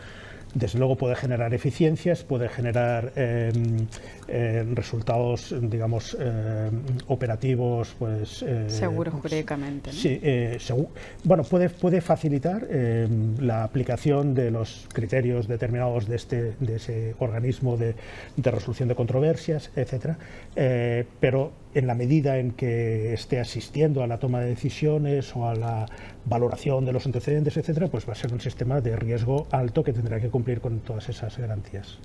desde luego puede generar eficiencias, puede generar resultados, digamos, operativos, pues seguros jurídicamente, ¿no? Sí, bueno, puede facilitar la aplicación de los criterios determinados de ese organismo de resolución de controversias, etcétera, pero en la medida en que esté asistiendo a la toma de decisiones o a la valoración de los antecedentes, etcétera, pues va a ser un sistema de riesgo alto que tendrá que cumplir con todas esas garantías.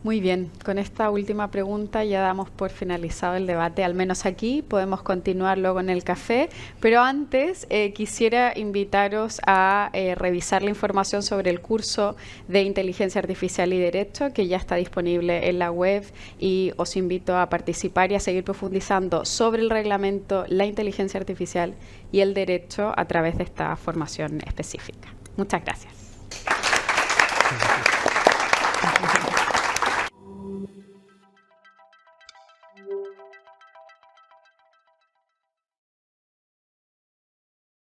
Muy bien, con esta última pregunta ya damos por finalizado el debate, al menos aquí. Podemos continuar luego en el café, pero antes quisiera invitaros a revisar la información sobre el curso de Inteligencia Artificial y Derecho, que ya está disponible en la web, y os invito a participar y a seguir profundizando sobre el reglamento, la inteligencia artificial y el derecho a través de esta formación específica. Muchas gracias.